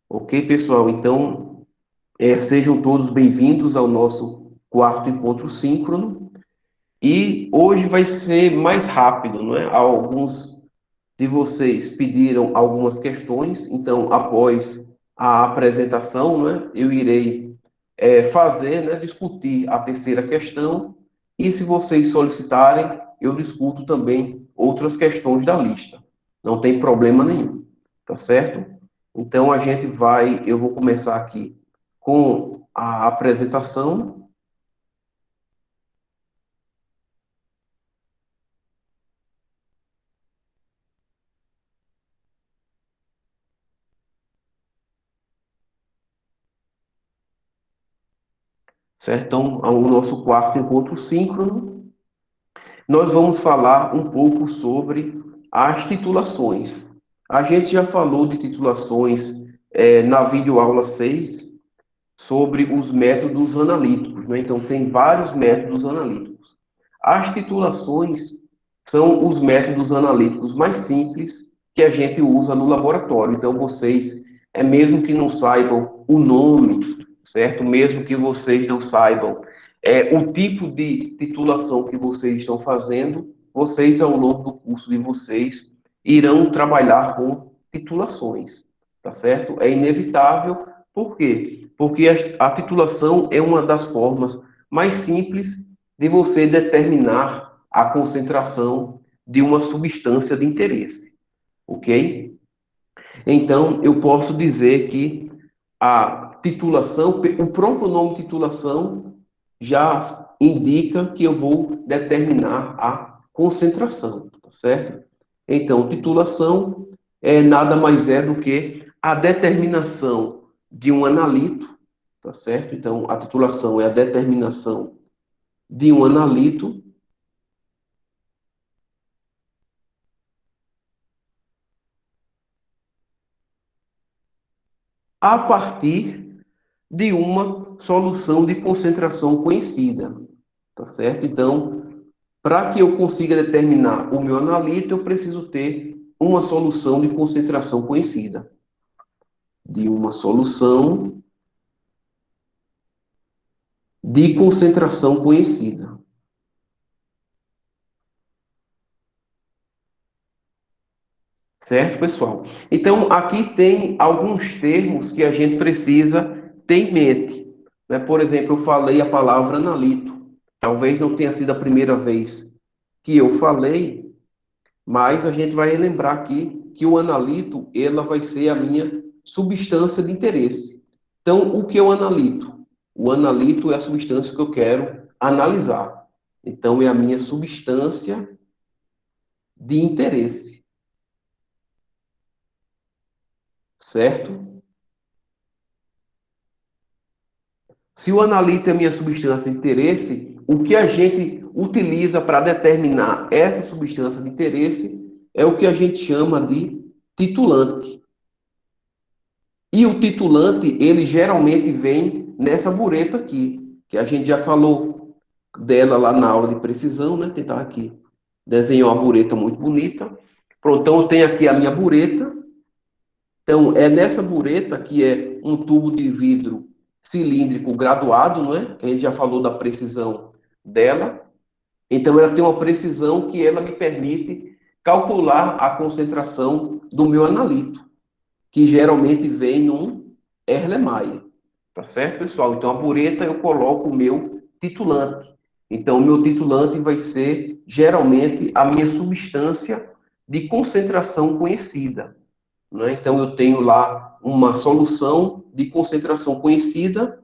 Ok, pessoal? Então, sejam todos bem-vindos ao nosso quarto encontro síncrono. E hoje vai ser mais rápido, não é? Alguns de vocês pediram algumas questões, então, após a apresentação, não é? Eu irei fazer, né, discutir a terceira questão. E se vocês solicitarem, eu discuto também outras questões da lista. Não tem problema nenhum, tá certo? Então eu vou começar aqui com a apresentação, certo? Então, o nosso quarto encontro síncrono, nós vamos falar um pouco sobre as titulações. A gente já falou de titulações na videoaula 6 sobre os métodos analíticos, né? Então, tem vários métodos analíticos. As titulações são os métodos analíticos mais simples que a gente usa no laboratório. Então, vocês, mesmo que não saibam o nome, certo? Mesmo que vocês não saibam o tipo de titulação que vocês estão fazendo, vocês, ao longo do curso de vocês, irão trabalhar com titulações, tá certo? É inevitável. Por quê? Porque a titulação é uma das formas mais simples de você determinar a concentração de uma substância de interesse, ok? Então, eu posso dizer que a titulação, o próprio nome titulação já indica que eu vou determinar a concentração, tá certo? Então, titulação nada mais é do que a determinação de um analito, tá certo? Então, a titulação é a determinação de um analito a partir de uma solução de concentração conhecida, tá certo? Então, para que eu consiga determinar o meu analito, eu preciso ter uma solução de concentração conhecida. De uma solução de concentração conhecida. Certo, pessoal? Então, aqui tem alguns termos que a gente precisa ter em mente, né? Por exemplo, eu falei a palavra analito. Talvez não tenha sido a primeira vez que eu falei, mas a gente vai lembrar aqui que o analito, ela vai ser a minha substância de interesse. Então, o que é o analito? O analito é a substância que eu quero analisar. Então, é a minha substância de interesse, certo? Se o analito é a minha substância de interesse, o que a gente utiliza para determinar essa substância de interesse é o que a gente chama de titulante. E o titulante, ele geralmente vem nessa bureta aqui, que a gente já falou dela lá na aula de precisão, né? Tentar aqui desenhar uma bureta muito bonita. Pronto, então eu tenho aqui a minha bureta. Então, é nessa bureta que é um tubo de vidro cilíndrico graduado, não é? A gente já falou da precisão dela. Então, ela tem uma precisão que ela me permite calcular a concentração do meu analito, que geralmente vem num Erlenmeyer. Tá certo, pessoal? Então, a bureta eu coloco o meu titulante. Então, o meu titulante vai ser geralmente a minha substância de concentração conhecida, né? Então, eu tenho lá uma solução de concentração conhecida,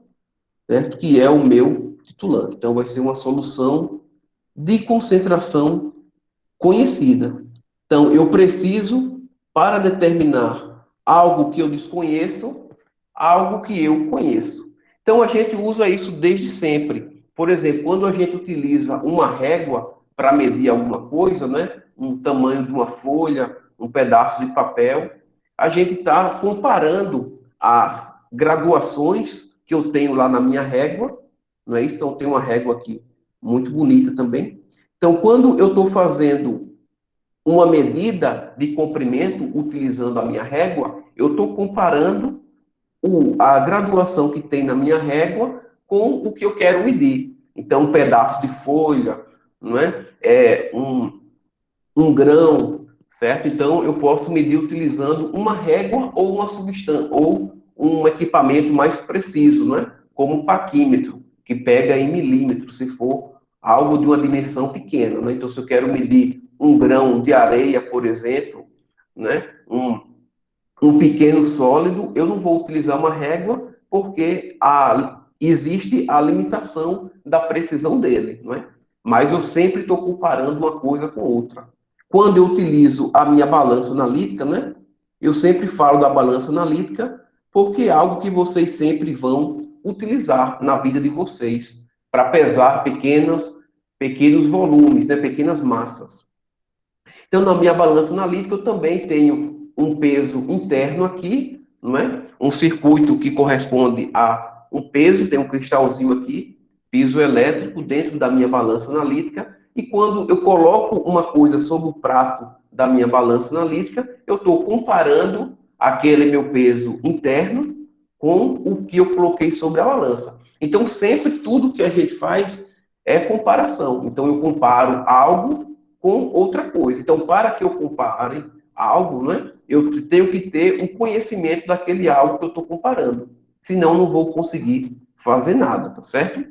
certo? Que é o meu titulante. Então, vai ser uma solução de concentração conhecida. Então, eu preciso, para determinar algo que eu desconheço, algo que eu conheço. Então, a gente usa isso desde sempre. Por exemplo, quando a gente utiliza uma régua para medir alguma coisa, né? Um tamanho de uma folha, um pedaço de papel, a gente está comparando as graduações que eu tenho lá na minha régua, não é isso? Então, eu tenho uma régua aqui muito bonita também. Então, quando eu estou fazendo uma medida de comprimento utilizando a minha régua, eu estou comparando a graduação que tem na minha régua com o que eu quero medir. Então, um pedaço de folha, não é? Um grão, certo? Então, eu posso medir utilizando uma régua ou uma substância, ou um equipamento mais preciso, não é? Como o paquímetro, que pega em milímetros, se for algo de uma dimensão pequena, né? Então, se eu quero medir um grão de areia, por exemplo, né? Um pequeno sólido, eu não vou utilizar uma régua, porque existe a limitação da precisão dele, não é? Mas eu sempre estou comparando uma coisa com outra. Quando eu utilizo a minha balança analítica, né? Eu sempre falo da balança analítica, porque é algo que vocês sempre vão utilizar na vida de vocês, para pesar pequenos volumes, né? Pequenas massas. Então, na minha balança analítica, eu também tenho um peso interno aqui, não é? Um circuito que corresponde a um peso, tem um cristalzinho aqui, piso elétrico dentro da minha balança analítica, e quando eu coloco uma coisa sobre o prato da minha balança analítica, eu estou comparando aquele meu peso interno com o que eu coloquei sobre a balança. Então, sempre tudo que a gente faz é comparação. Então, eu comparo algo com outra coisa. Então, para que eu compare algo, né, eu tenho que ter um conhecimento daquele algo que eu estou comparando. Senão, não vou conseguir fazer nada, tá certo?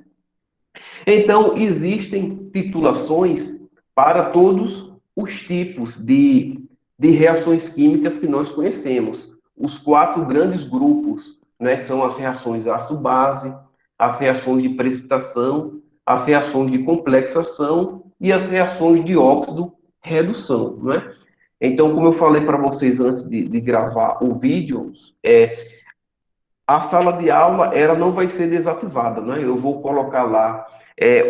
Então, existem titulações para todos os tipos de reações químicas que nós conhecemos. Os quatro grandes grupos, né, que são as reações ácido-base, as reações de precipitação, as reações de complexação e as reações de óxido-redução, né? Então, como eu falei para vocês antes de gravar o vídeo, a sala de aula ela não vai ser desativada, né? Eu vou colocar lá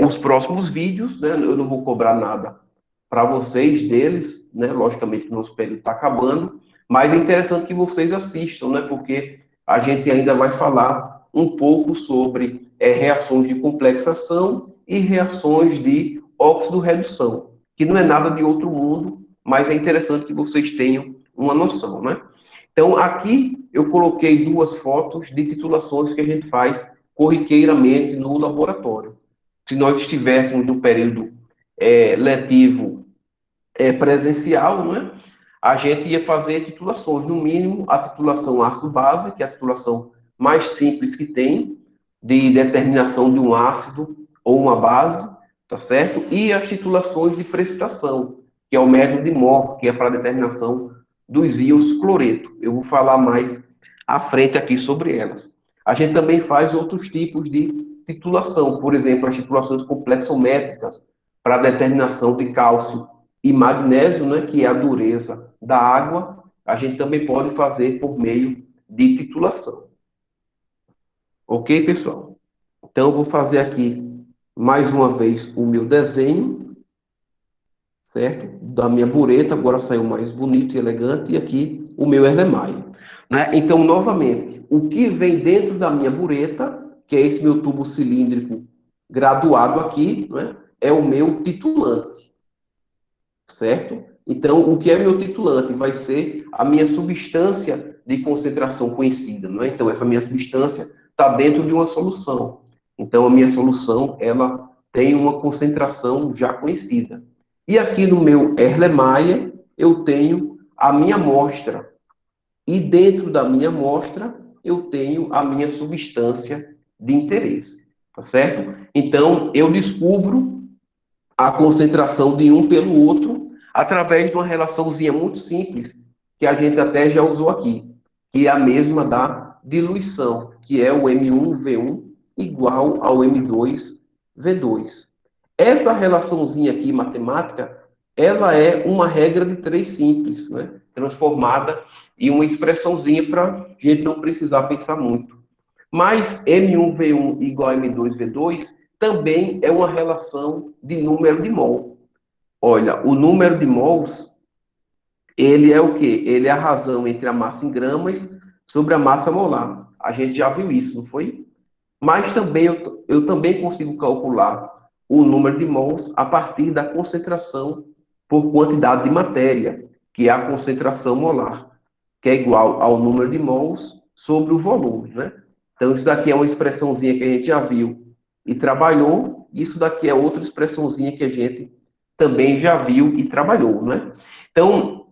os próximos vídeos, né? Eu não vou cobrar nada para vocês deles, né? Logicamente que o nosso período está acabando, mas é interessante que vocês assistam, né? Porque a gente ainda vai falar um pouco sobre reações de complexação e reações de óxido-redução, que não é nada de outro mundo, mas é interessante que vocês tenham uma noção, né? Então, aqui eu coloquei duas fotos de titulações que a gente faz corriqueiramente no laboratório. Se nós estivéssemos no período letivo presencial, né, a gente ia fazer titulações, no mínimo a titulação ácido-base, que é a titulação mais simples que tem, de determinação de um ácido ou uma base, tá certo? E as titulações de precipitação, que é o método de Mohr, que é para a determinação dos íons cloreto. Eu vou falar mais à frente aqui sobre elas. A gente também faz outros tipos de titulação, por exemplo, as titulações complexométricas para a determinação de cálcio e magnésio, né, que é a dureza da água, a gente também pode fazer por meio de titulação. Ok, pessoal? Então, eu vou fazer aqui mais uma vez o meu desenho, certo? Da minha bureta, agora saiu mais bonito e elegante, e aqui o meu Erlenmeyer, né? Então, novamente, o que vem dentro da minha bureta, que é esse meu tubo cilíndrico graduado aqui, né? É o meu titulante, certo? Então, o que é meu titulante? Vai ser a minha substância de concentração conhecida, não é? Então, essa minha substância está dentro de uma solução. Então, a minha solução, ela tem uma concentração já conhecida. E aqui no meu Erlenmeyer, eu tenho a minha amostra. E dentro da minha amostra, eu tenho a minha substância de interesse, tá certo? Então, eu descubro a concentração de um pelo outro através de uma relaçãozinha muito simples que a gente até já usou aqui, que é a mesma da diluição, que é o M1V1 igual ao M2V2. Essa relaçãozinha aqui matemática, ela é uma regra de três simples, né? Transformada em uma expressãozinha para a gente não precisar pensar muito. Mas M1V1 igual a M2V2 também é uma relação de número de mol. Olha, o número de mols, ele é o quê? Ele é a razão entre a massa em gramas sobre a massa molar. A gente já viu isso, não foi? Mas também eu também consigo calcular o número de mols a partir da concentração por quantidade de matéria, que é a concentração molar, que é igual ao número de mols sobre o volume, né? Então, isso daqui é uma expressãozinha que a gente já viu e trabalhou, isso daqui é outra expressãozinha que a gente também já viu e trabalhou, né? Então,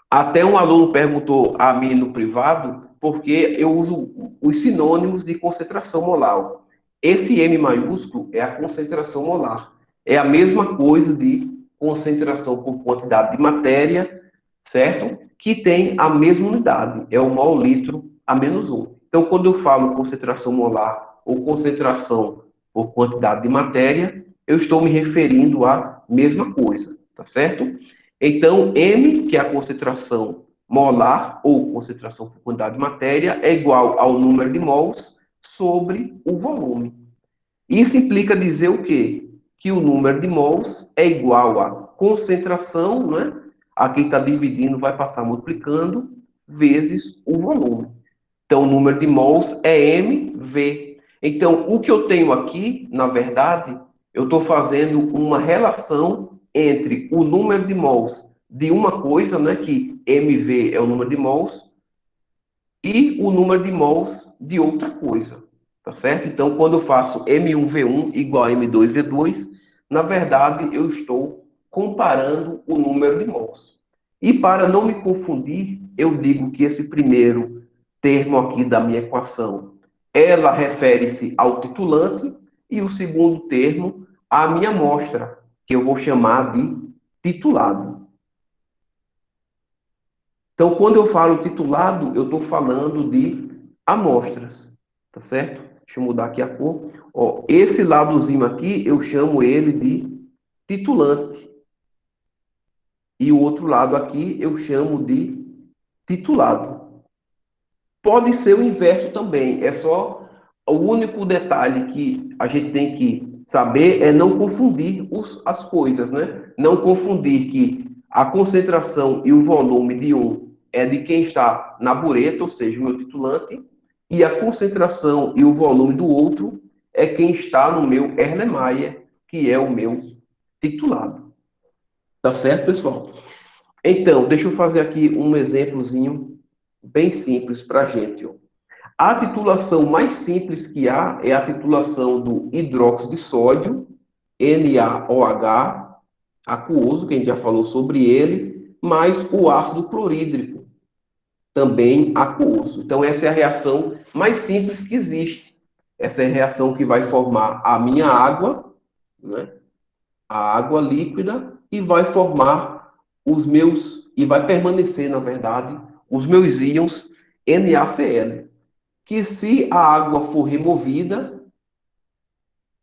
até um aluno perguntou a mim no privado, porque eu uso os sinônimos de concentração molar. Esse M maiúsculo é a concentração molar. É a mesma coisa de concentração por quantidade de matéria, certo? Que tem a mesma unidade, é o mol litro a menos um. Então, quando eu falo concentração molar ou concentração por quantidade de matéria, eu estou me referindo à mesma coisa, tá certo? Então, M, que é a concentração molar ou concentração por quantidade de matéria, é igual ao número de mols sobre o volume. Isso implica dizer o quê? Que o número de mols é igual à concentração, né? Aqui está dividindo, vai passar multiplicando, vezes o volume. Então, o número de mols é mV. Então, o que eu tenho aqui, na verdade, eu estou fazendo uma relação entre o número de mols de uma coisa, né, que mV é o número de mols, e o número de mols de outra coisa, tá certo? Então, quando eu faço M1V1 igual a M2V2, na verdade, eu estou comparando o número de mols. E para não me confundir, eu digo que esse primeiro termo aqui da minha equação, ela refere-se ao titulante, e o segundo termo à minha amostra, que eu vou chamar de titulado. Então, quando eu falo titulado, eu estou falando de amostras, tá certo? Deixa eu mudar aqui a cor. Ó, esse ladozinho aqui, eu chamo ele de titulante. E o outro lado aqui, eu chamo de titulado. Pode ser o inverso também, é só o único detalhe que a gente tem que saber é não confundir as coisas, né? Não confundir que a concentração e o volume de um é de quem está na bureta, ou seja, o meu titulante, e a concentração e o volume do outro é quem está no meu Erlenmeyer, que é o meu titulado. Tá certo, pessoal? Então, deixa eu fazer aqui um exemplozinho bem simples para a gente, ó. A titulação mais simples que há é a titulação do hidróxido de sódio, NaOH, aquoso, que a gente já falou sobre ele, mais o ácido clorídrico, também aquoso. Então, essa é a reação mais simples que existe. Essa é a reação que vai formar a minha água, né? A água líquida, e vai formar e vai permanecer, na verdade, os meus íons NaCl, que se a água for removida,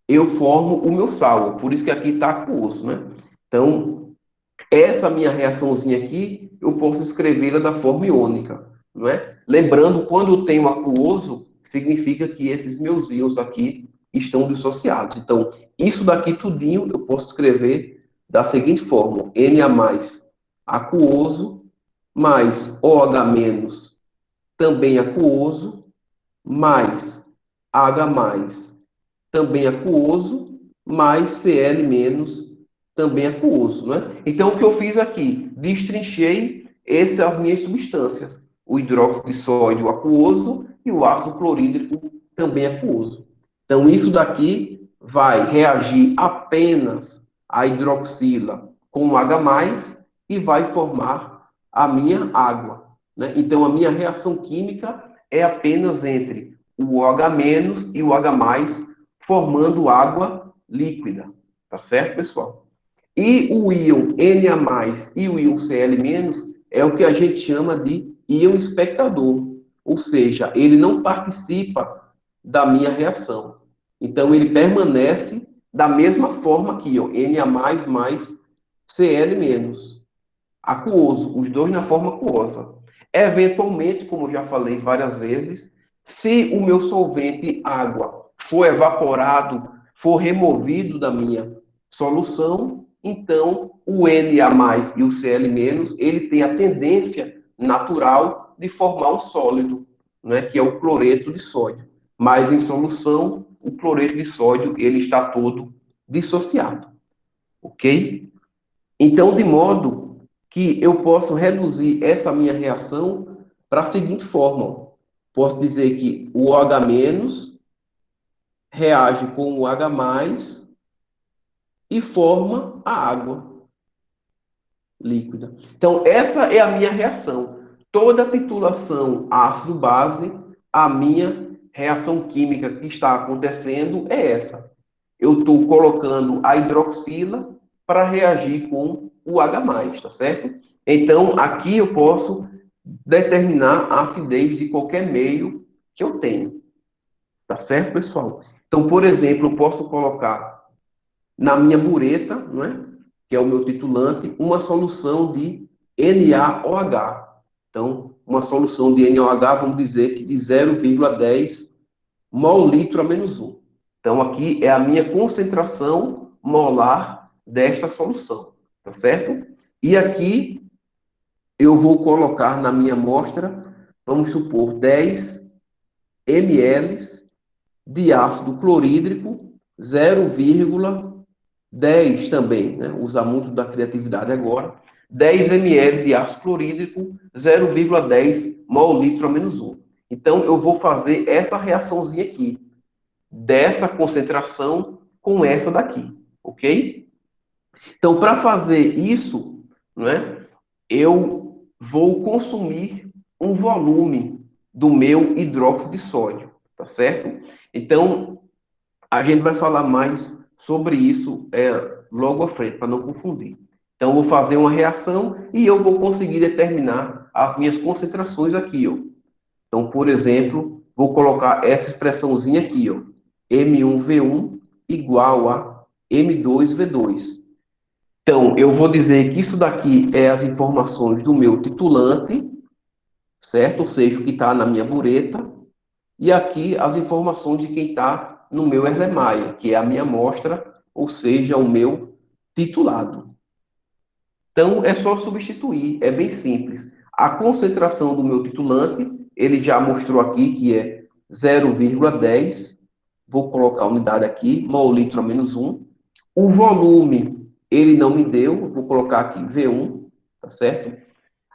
eu formo o meu sal. Por isso que aqui está aquoso, né? Então, essa minha reaçãozinha aqui, eu posso escrevê-la da forma iônica, não é? Lembrando, quando eu tenho aquoso, significa que esses meus íons aqui estão dissociados. Então, isso daqui tudinho eu posso escrever da seguinte forma: Na mais aquoso, mais OH menos também aquoso, mais H+, também aquoso, mais Cl-, também aquoso, né? Então, o que eu fiz aqui? Destrinchei essas minhas substâncias. O hidróxido de sódio aquoso e o ácido clorídrico também aquoso. Então, isso daqui vai reagir apenas a hidroxila com o H+, e vai formar a minha água, né? Então, a minha reação química é apenas entre o OH- e o H+, formando água líquida, tá certo, pessoal? E o íon Na+ e o íon Cl- é o que a gente chama de íon espectador, ou seja, ele não participa da minha reação. Então, ele permanece da mesma forma aqui, ó, Na+, mais Cl-, aquoso, os dois na forma aquosa. Eventualmente, como eu já falei várias vezes, se o meu solvente água for evaporado, for removido da minha solução, então o Na+ e o Cl-, ele tem a tendência natural de formar um sólido, né, que é o cloreto de sódio. Mas em solução, o cloreto de sódio ele está todo dissociado, ok? Então, de modo que eu posso reduzir essa minha reação para a seguinte forma. posso dizer que o OH- reage com o H+, e forma a água líquida. Então, essa é a minha reação. Toda titulação ácido-base, a minha reação química que está acontecendo é essa. Eu estou colocando a hidroxila para reagir com o H+, tá certo? Então, aqui eu posso determinar a acidez de qualquer meio que eu tenho. Tá certo, pessoal? Então, por exemplo, eu posso colocar na minha bureta, não é? Que é o meu titulante, uma solução de NaOH. Então, uma solução de NaOH, vamos dizer que de 0,10 mol litro a -1. Então, aqui é a minha concentração molar desta solução, tá certo? E aqui eu vou colocar na minha amostra, vamos supor, 10 ml de ácido clorídrico, 0,10 também, né? Usar muito da criatividade agora. 10 ml de ácido clorídrico, 0,10 mol litro a -1. Então, eu vou fazer essa reaçãozinha aqui, dessa concentração com essa daqui, ok? Então, para fazer isso, não é? Eu vou consumir um volume do meu hidróxido de sódio, tá certo? Então, a gente vai falar mais sobre isso logo à frente, para não confundir. Então, eu vou fazer uma reação e eu vou conseguir determinar as minhas concentrações aqui, ó. Então, por exemplo, vou colocar essa expressãozinha aqui, ó. M1V1 igual a M2V2. Então, eu vou dizer que isso daqui é as informações do meu titulante, certo? Ou seja, o que está na minha bureta. E aqui as informações de quem está no meu Erlenmeyer, que é a minha amostra, ou seja, o meu titulado. Então, é só substituir, é bem simples. A concentração do meu titulante, ele já mostrou aqui que é 0,10, vou colocar a unidade aqui, mol litro a -1. O volume, ele não me deu, vou colocar aqui V1, tá certo?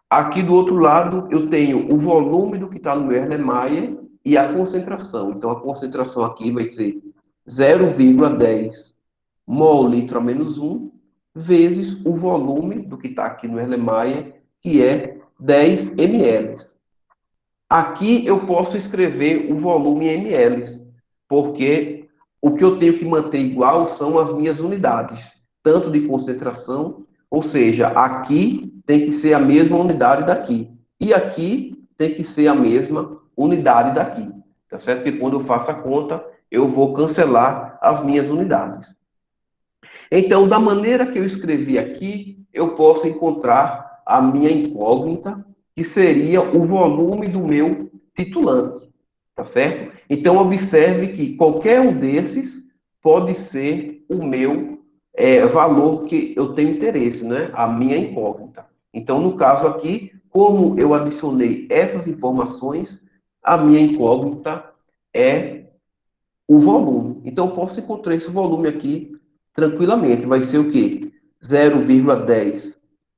Aqui do outro lado, eu tenho o volume do que está no meu Erlenmeyer e a concentração. Então, a concentração aqui vai ser 0,10 mol litro a -1, vezes o volume do que está aqui no Erlenmeyer, que é 10 ml. Aqui eu posso escrever o volume em ml, porque o que eu tenho que manter igual são as minhas unidades, tanto de concentração, ou seja, aqui tem que ser a mesma unidade daqui, e aqui tem que ser a mesma unidade daqui, tá certo? Porque quando eu faço a conta, eu vou cancelar as minhas unidades. Então, da maneira que eu escrevi aqui, eu posso encontrar a minha incógnita, que seria o volume do meu titulante, tá certo? Então, observe que qualquer um desses pode ser o meu valor que eu tenho interesse, né? A minha incógnita. Então, no caso aqui, como eu adicionei essas informações, a minha incógnita é o volume. Então, eu posso encontrar esse volume aqui tranquilamente. Vai ser o quê? 0,10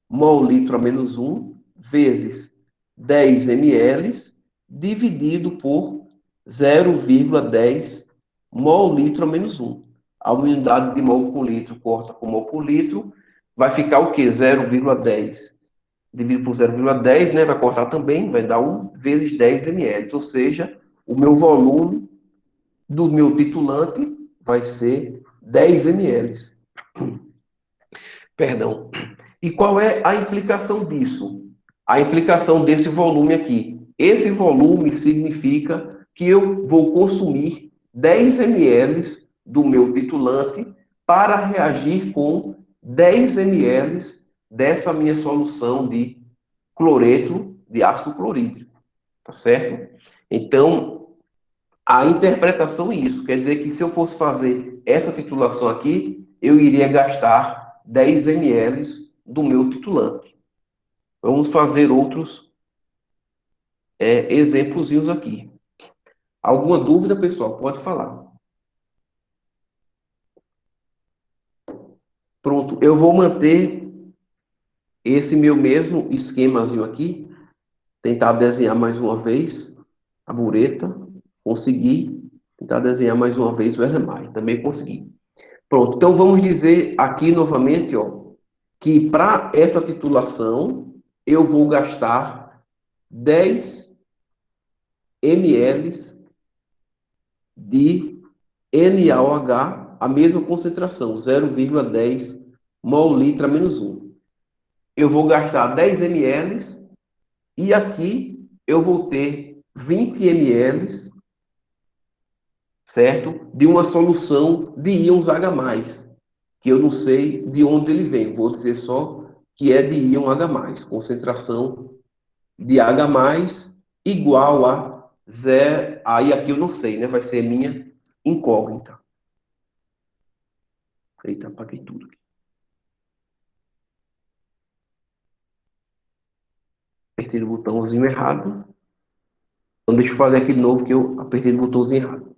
mol litro a -1 vezes 10 ml dividido por 0,10 mol litro a -1. A unidade de mol por litro corta com mol por litro. Vai ficar o quê? 0,10 dividido por 0,10, né? Vai cortar também, vai dar 1 vezes 10 ml. Ou seja, o meu volume do meu titulante vai ser 10 ml. Perdão. E qual é a implicação disso? A implicação desse volume aqui. Esse volume significa que eu vou consumir 10 ml do meu titulante para reagir com 10 ml dessa minha solução de cloreto de ácido clorídrico, tá certo? Então, a interpretação é isso. Quer dizer que se eu fosse fazer essa titulação aqui, eu iria gastar 10 ml do meu titulante. Vamos fazer outros exemplozinhos aqui. Alguma dúvida, pessoal? Pode falar. Pronto, eu vou manter esse meu mesmo esquemazinho aqui. Tentar desenhar mais uma vez. a bureta, consegui. Tentar desenhar mais uma vez o Erlenmeyer, também consegui. Pronto, então vamos dizer aqui novamente, ó, que para essa titulação eu vou gastar 10 ml de NaOH, a mesma concentração, 0,10 mol-litro a menos 1. Eu vou gastar 10 ml e aqui eu vou ter 20 ml, certo? De uma solução de íons H+, que eu não sei de onde ele vem. Vou dizer só que é de íon H+, concentração de H+, igual a zero. Aí aqui eu não sei, né? Vai ser minha incógnita. Eita, apaguei tudo aqui. Apertei o botãozinho errado. Então deixa eu fazer aqui de novo que eu apertei o botãozinho errado.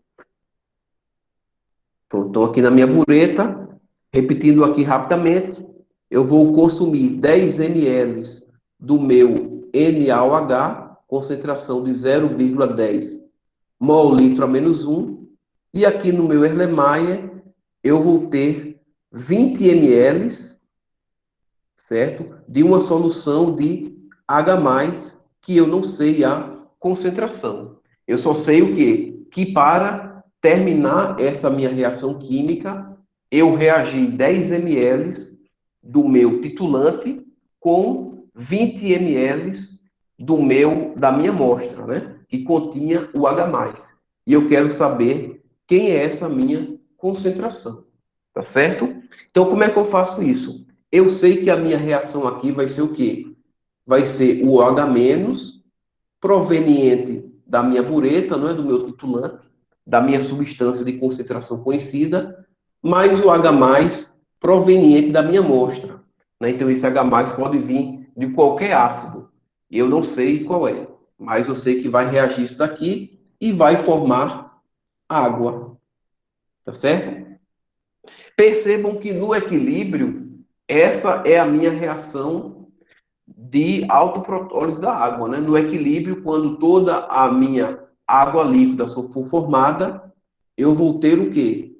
Pronto, então aqui na minha bureta, repetindo aqui rapidamente, eu vou consumir 10 ml do meu NaOH, concentração de 0,10 mol-litro a menos 1. E aqui no meu Erlenmeyer, eu vou ter 20 ml, certo? De uma solução de H+, que eu não sei a concentração. Eu só sei o quê? Que para terminar essa minha reação química, eu reagi 10 ml do meu titulante com 20 ml da minha amostra, né? Que continha o H+. E eu quero saber quem é essa minha concentração, tá certo? Então, como é que eu faço isso? Eu sei que a minha reação aqui vai ser o quê? Vai ser o OH- proveniente da minha bureta, não é, do meu titulante, da minha substância de concentração conhecida, mais o H+ proveniente da minha amostra. Né? Então, esse H+ pode vir de qualquer ácido. Eu não sei qual é, mas eu sei que vai reagir isso daqui e vai formar água. Tá certo? Percebam que no equilíbrio, essa é a minha reação de autoprotólise da água, né? No equilíbrio, quando toda a minha água líquida for formada, eu vou ter o quê?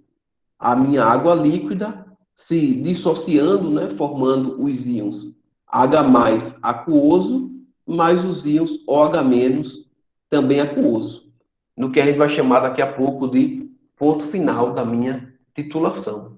A minha água líquida se dissociando, né? Formando os íons H+ aquoso, mais os íons OH- também aquoso. No que a gente vai chamar daqui a pouco de ponto final da minha titulação.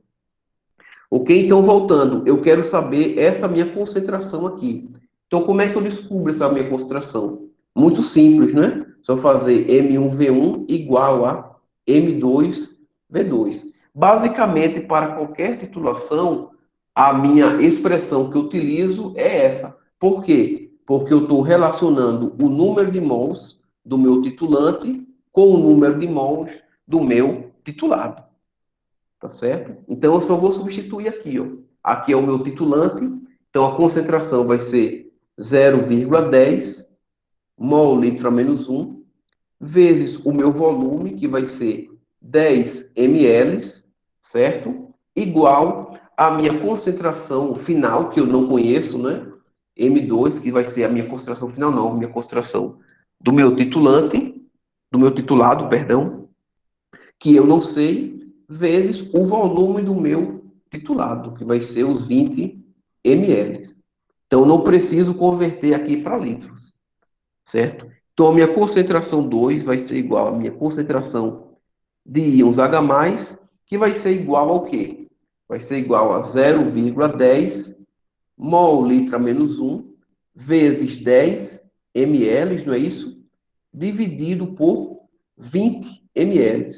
Ok? Então, voltando, eu quero saber essa minha concentração aqui. Então, como é que eu descubro essa minha concentração? Muito simples, né? Só fazer M1V1 igual a M2V2. Basicamente, para qualquer titulação, a minha expressão que eu utilizo é essa. Por quê? Porque eu estou relacionando o número de mols do meu titulante com o número de mols do meu titulado. Tá certo? Então, eu só vou substituir aqui, ó. Aqui é o meu titulante, então a concentração vai ser 0,10 mol-litro a menos 1, vezes o meu volume, que vai ser 10 ml, certo? Igual a minha concentração final, que eu não conheço, né? M2, que vai ser a minha concentração final, não, a minha concentração do meu titulante, do meu titulado, perdão, que eu não sei, vezes o volume do meu titulado, que vai ser os 20 ml. Então, não preciso converter aqui para litros, certo? Então, a minha concentração 2 vai ser igual à minha concentração de íons H+, que vai ser igual ao quê? Vai ser igual a 0,10 mol-litro a menos 1, vezes 10 ml, não é isso? Dividido por 20 ml.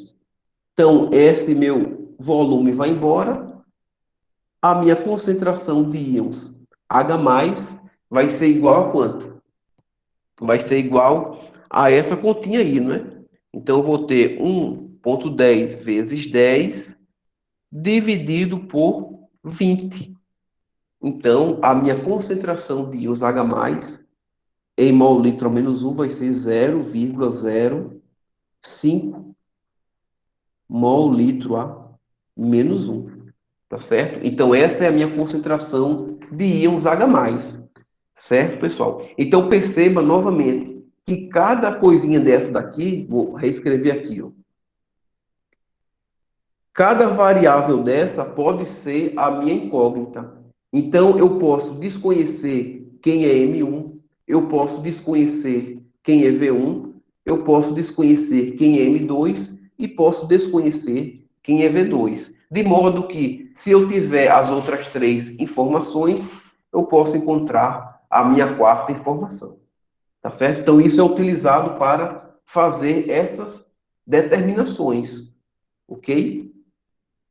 Então, esse meu volume vai embora, a minha concentração de íons H+, vai ser igual a quanto? Vai ser igual a essa continha aí, né? Então, eu vou ter 1,10 vezes 10 dividido por 20. Então, a minha concentração de íons H+, em mol-litro a menos 1 vai ser 0,05 mol-litro a menos 1. Tá certo? Então, essa é a minha concentração de íons H+. Certo, pessoal? Então, perceba novamente que cada coisinha dessa daqui, vou reescrever aqui, ó. Cada variável dessa pode ser a minha incógnita. Então, eu posso desconhecer quem é M1, eu posso desconhecer quem é V1, eu posso desconhecer quem é M2 e posso desconhecer quem é V2. De modo que, se eu tiver as outras três informações, eu posso encontrar a minha quarta informação. Tá certo? Então, isso é utilizado para fazer essas determinações, ok?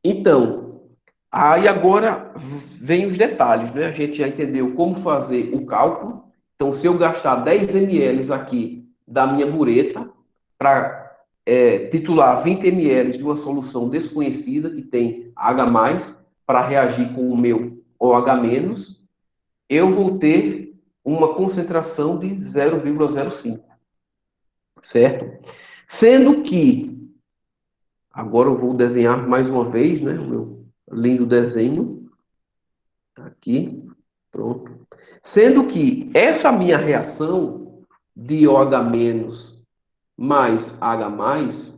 Então, aí agora vem os detalhes, né? A gente já entendeu como fazer o cálculo. Então, se eu gastar 10 ml aqui da minha bureta para titular 20 ml de uma solução desconhecida que tem H+, para reagir com o meu OH-, eu vou ter uma concentração de 0,05, certo? Sendo que, agora eu vou desenhar mais uma vez, né, o meu lindo desenho, aqui, pronto. Sendo que essa minha reação de OH- mais H+,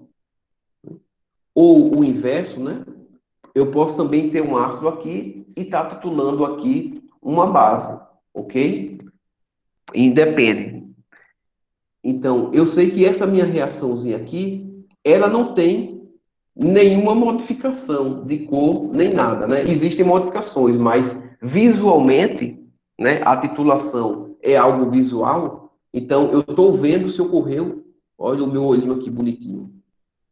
ou o inverso, né, eu posso também ter um ácido aqui e estar titulando aqui uma base, ok? Independe. Então, eu sei que essa minha reaçãozinha aqui, ela não tem nenhuma modificação de cor, nem nada, né? Existem modificações, mas visualmente, né, a titulação é algo visual, então eu estou vendo se ocorreu, olha o meu olhinho aqui bonitinho.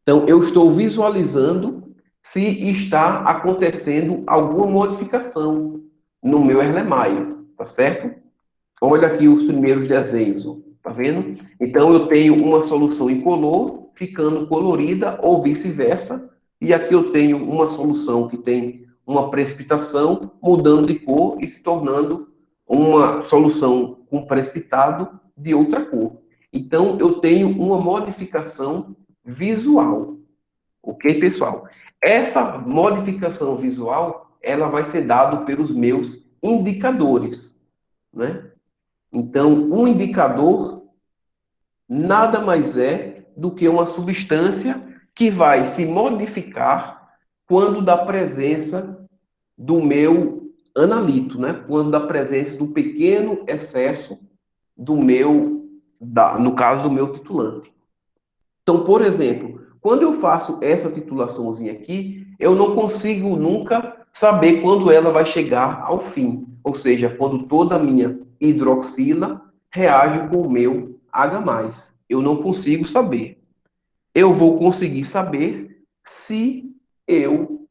Então, eu estou visualizando se está acontecendo alguma modificação no meu Erlenmeyer, tá certo? Olha aqui os primeiros desenhos, ó, tá vendo? Então eu tenho uma solução incolor ficando colorida ou vice-versa, e aqui eu tenho uma solução que tem uma precipitação mudando de cor e se tornando uma solução com precipitado de outra cor. Então eu tenho uma modificação visual, ok, pessoal? Essa modificação visual, ela vai ser dada pelos meus indicadores, né? Então, um indicador nada mais é do que uma substância que vai se modificar quando da presença do meu analito, né? Quando da presença do pequeno excesso do meu, no caso do meu titulante. Então, por exemplo, quando eu faço essa titulaçãozinha aqui, eu não consigo nunca saber quando ela vai chegar ao fim. Ou seja, quando toda a minha hidroxila reage com o meu H+. Eu não consigo saber. Eu vou conseguir saber se eu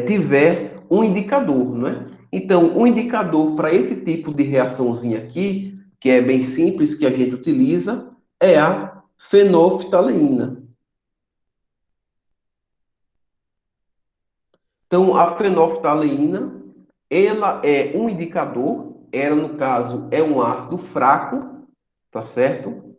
tiver um indicador, não é? Então, um indicador para esse tipo de reaçãozinha aqui, que é bem simples, que a gente utiliza, é a fenolftaleína. Então, a fenolftaleína, ela é um indicador, ela, no caso, é um ácido fraco, tá certo?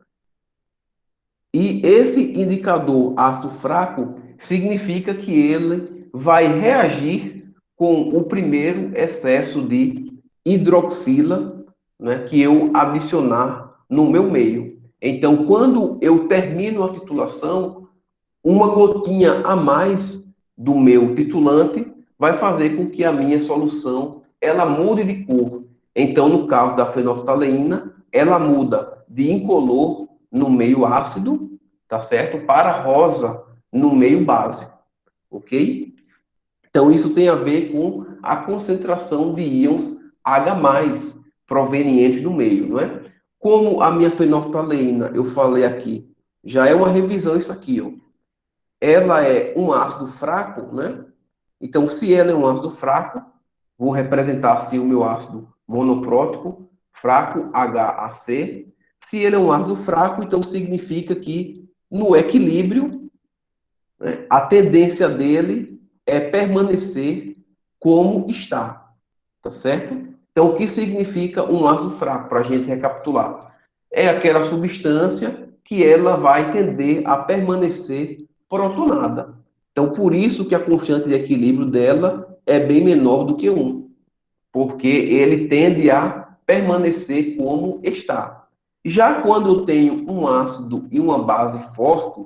E esse indicador ácido fraco significa que ele vai reagir com o primeiro excesso de hidroxila, né, que eu adicionar no meu meio. Então, quando eu termino a titulação, uma gotinha a mais do meu titulante vai fazer com que a minha solução ela mude de cor. Então, no caso da fenolftaleína, ela muda de incolor no meio ácido, tá certo? Para rosa no meio base, ok? Então, isso tem a ver com a concentração de íons H+, provenientes do meio, não é? Como a minha fenolftaleína, eu falei aqui, já é uma revisão isso aqui, ó. Ela é um ácido fraco, né? Então, se ela é um ácido fraco, vou representar assim o meu ácido monoprótico, fraco, HAC. Se ele é um ácido fraco, então significa que no equilíbrio, né, a tendência dele é permanecer como está, tá certo? Então, o que significa um ácido fraco, para a gente recapitular? É aquela substância que ela vai tender a permanecer protonada. Então, por isso que a constante de equilíbrio dela é bem menor do que 1, porque ele tende a permanecer como está. Já quando eu tenho um ácido e uma base forte,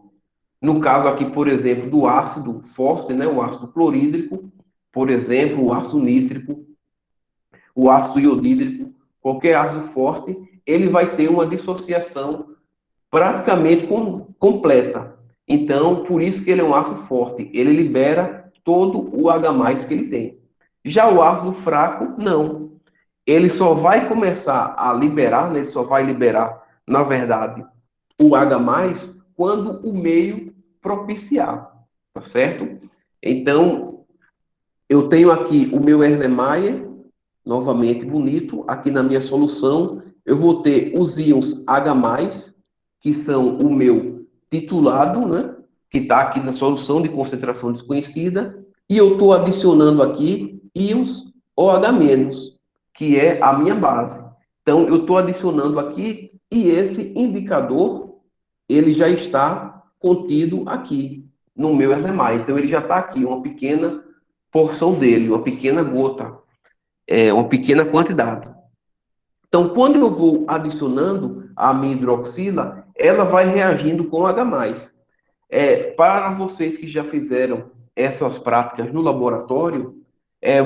no caso aqui, por exemplo, do ácido forte, né, o ácido clorídrico, por exemplo, o ácido nítrico, o ácido iodídrico, qualquer ácido forte, ele vai ter uma dissociação praticamente completa. Então, por isso que ele é um ácido forte. Ele libera todo o H+ que ele tem. Já o ácido fraco, não. Ele só vai começar a liberar, né? Ele só vai liberar, na verdade, o H+ quando o meio propiciar, tá certo? Então, eu tenho aqui o meu Erlenmeyer, novamente bonito. Aqui na minha solução, eu vou ter os íons H+, que são o meu titulado, né? Que está aqui na solução de concentração desconhecida. E eu estou adicionando aqui íons OH-, que é a minha base. Então, eu estou adicionando aqui e esse indicador, ele já está contido aqui no meu Erlenmeyer. Então, ele já está aqui, uma pequena porção dele, uma pequena gota, uma pequena quantidade. Então, quando eu vou adicionando a minha hidroxila, ela vai reagindo com H+. Para vocês que já fizeram essas práticas no laboratório,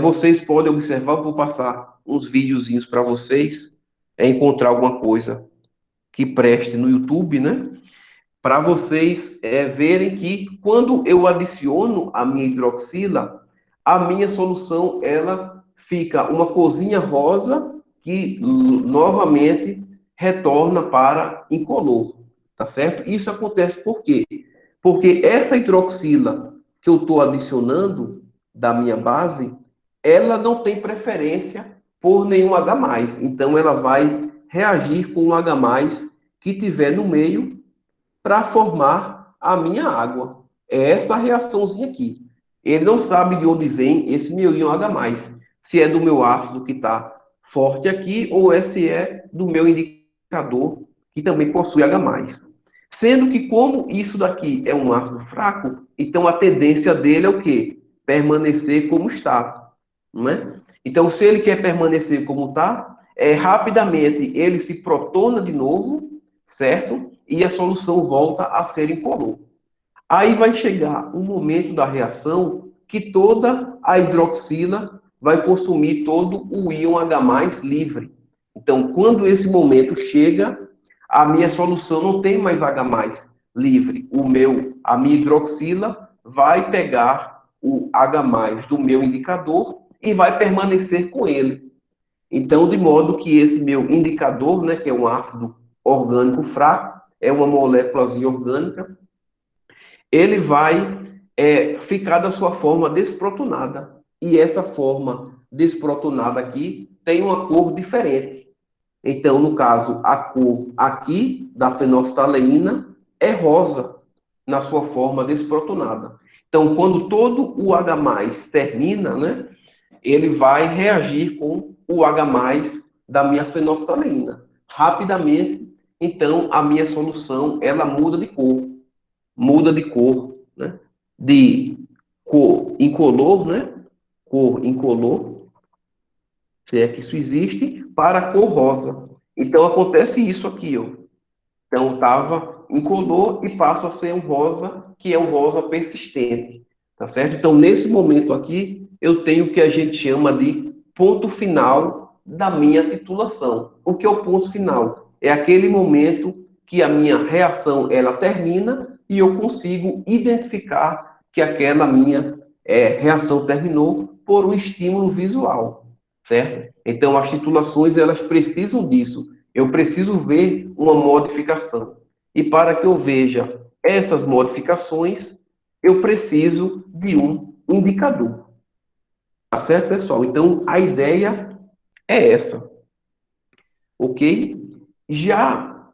vocês podem observar, eu vou passar uns videozinhos para vocês, encontrar alguma coisa que preste no YouTube, né? Para vocês verem que quando eu adiciono a minha hidroxila, a minha solução ela fica uma corzinha rosa que novamente retorna para incolor, tá certo? Isso acontece por quê? Porque essa hidroxila que eu estou adicionando da minha base, ela não tem preferência por nenhum H+. Então ela vai reagir com o H+ que tiver no meio para formar a minha água. É essa reaçãozinha aqui. Ele não sabe de onde vem esse meu íon H+, se é do meu ácido que está forte aqui ou se é do meu indicador que também possui H+. Sendo que como isso daqui é um ácido fraco, então a tendência dele é o quê? Permanecer como está, não é? Então, se ele quer permanecer como está, rapidamente ele se protona de novo, certo? E a solução volta a ser incolor. Aí vai chegar um momento da reação que toda a hidroxila vai consumir todo o íon H+ livre. Então, quando esse momento chega, a minha solução não tem mais H+ livre. A minha hidroxila vai pegar o H+ do meu indicador e vai permanecer com ele. Então, de modo que esse meu indicador, né, que é um ácido orgânico fraco, é uma moléculazinha orgânica, ele vai ficar da sua forma desprotonada. E essa forma desprotonada aqui tem uma cor diferente. Então, no caso, a cor aqui da fenolftaleína é rosa na sua forma desprotonada. Então, quando todo o H+ termina, né, ele vai reagir com o H+ da minha fenolftaleína. Rapidamente, então, a minha solução, ela muda de cor, né? De cor incolor, né? Cor incolor, se é que isso existe, para cor rosa. Então acontece isso aqui, ó. Então estava incolor e passa a ser um rosa, que é um rosa persistente, tá certo? Então nesse momento aqui, eu tenho o que a gente chama de ponto final da minha titulação. O que é o ponto final? É aquele momento que a minha reação ela termina e eu consigo identificar que aquela minha reação terminou por um estímulo visual, certo? Então as titulações elas precisam disso. Eu preciso ver uma modificação. E para que eu veja essas modificações, eu preciso de um indicador. Tá certo, pessoal? Então a ideia é essa, ok? Já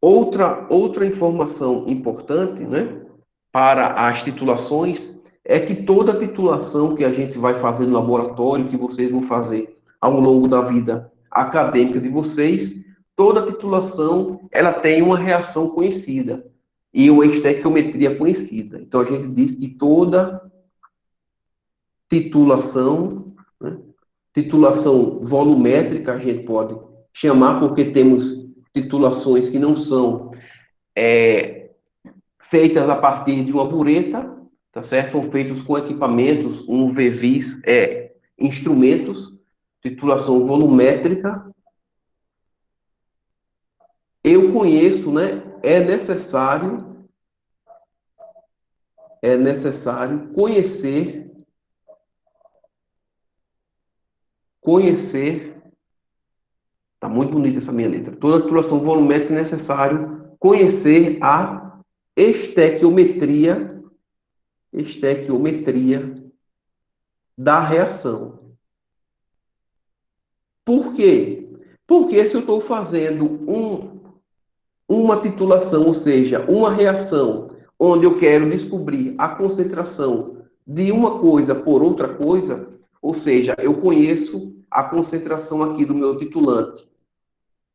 outra informação importante, né, para as titulações é que toda titulação que a gente vai fazer no laboratório, que vocês vão fazer ao longo da vida acadêmica de vocês, toda titulação ela tem uma reação conhecida e uma estequiometria conhecida. Então a gente diz que toda titulação, né, titulação volumétrica a gente pode chamar porque temos titulações que não são feitas a partir de uma bureta, tá certo? São feitos com equipamentos, um VVIS, instrumentos, titulação volumétrica. Eu conheço, né? É necessário conhecer, tá muito bonita essa minha letra. Toda titulação volumétrica é necessário conhecer a estequiometria, estequiometria da reação. Por quê? Porque se eu estou fazendo uma titulação, ou seja, uma reação, onde eu quero descobrir a concentração de uma coisa por outra coisa, ou seja, eu conheço a concentração aqui do meu titulante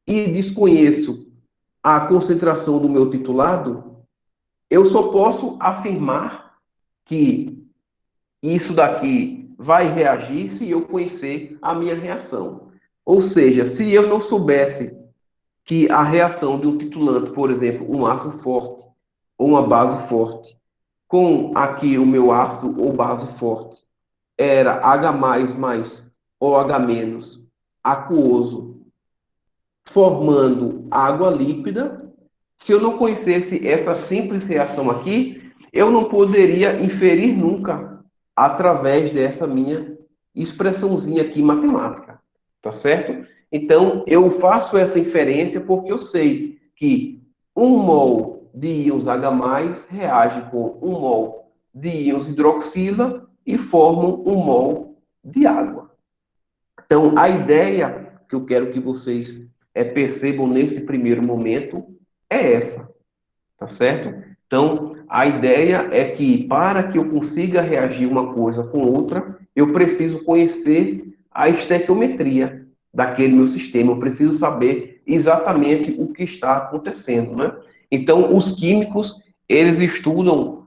e desconheço a concentração do meu titulado, eu só posso afirmar que isso daqui vai reagir se eu conhecer a minha reação. Ou seja, se eu não soubesse que a reação de um titulante, por exemplo, um ácido forte ou uma base forte, com aqui o meu ácido ou base forte, era H+, mais OH-, aquoso, formando água líquida. Se eu não conhecesse essa simples reação aqui, eu não poderia inferir nunca através dessa minha expressãozinha aqui matemática, tá certo? Então, eu faço essa inferência porque eu sei que 1 mol de íons H+ reage com 1 mol de íons hidroxila e formam 1 mol de água. Então, a ideia que eu quero que vocês percebam nesse primeiro momento é essa, tá certo? Então, a ideia é que para que eu consiga reagir uma coisa com outra, eu preciso conhecer a estequiometria daquele meu sistema, eu preciso saber exatamente o que está acontecendo, né? Então, os químicos, eles estudam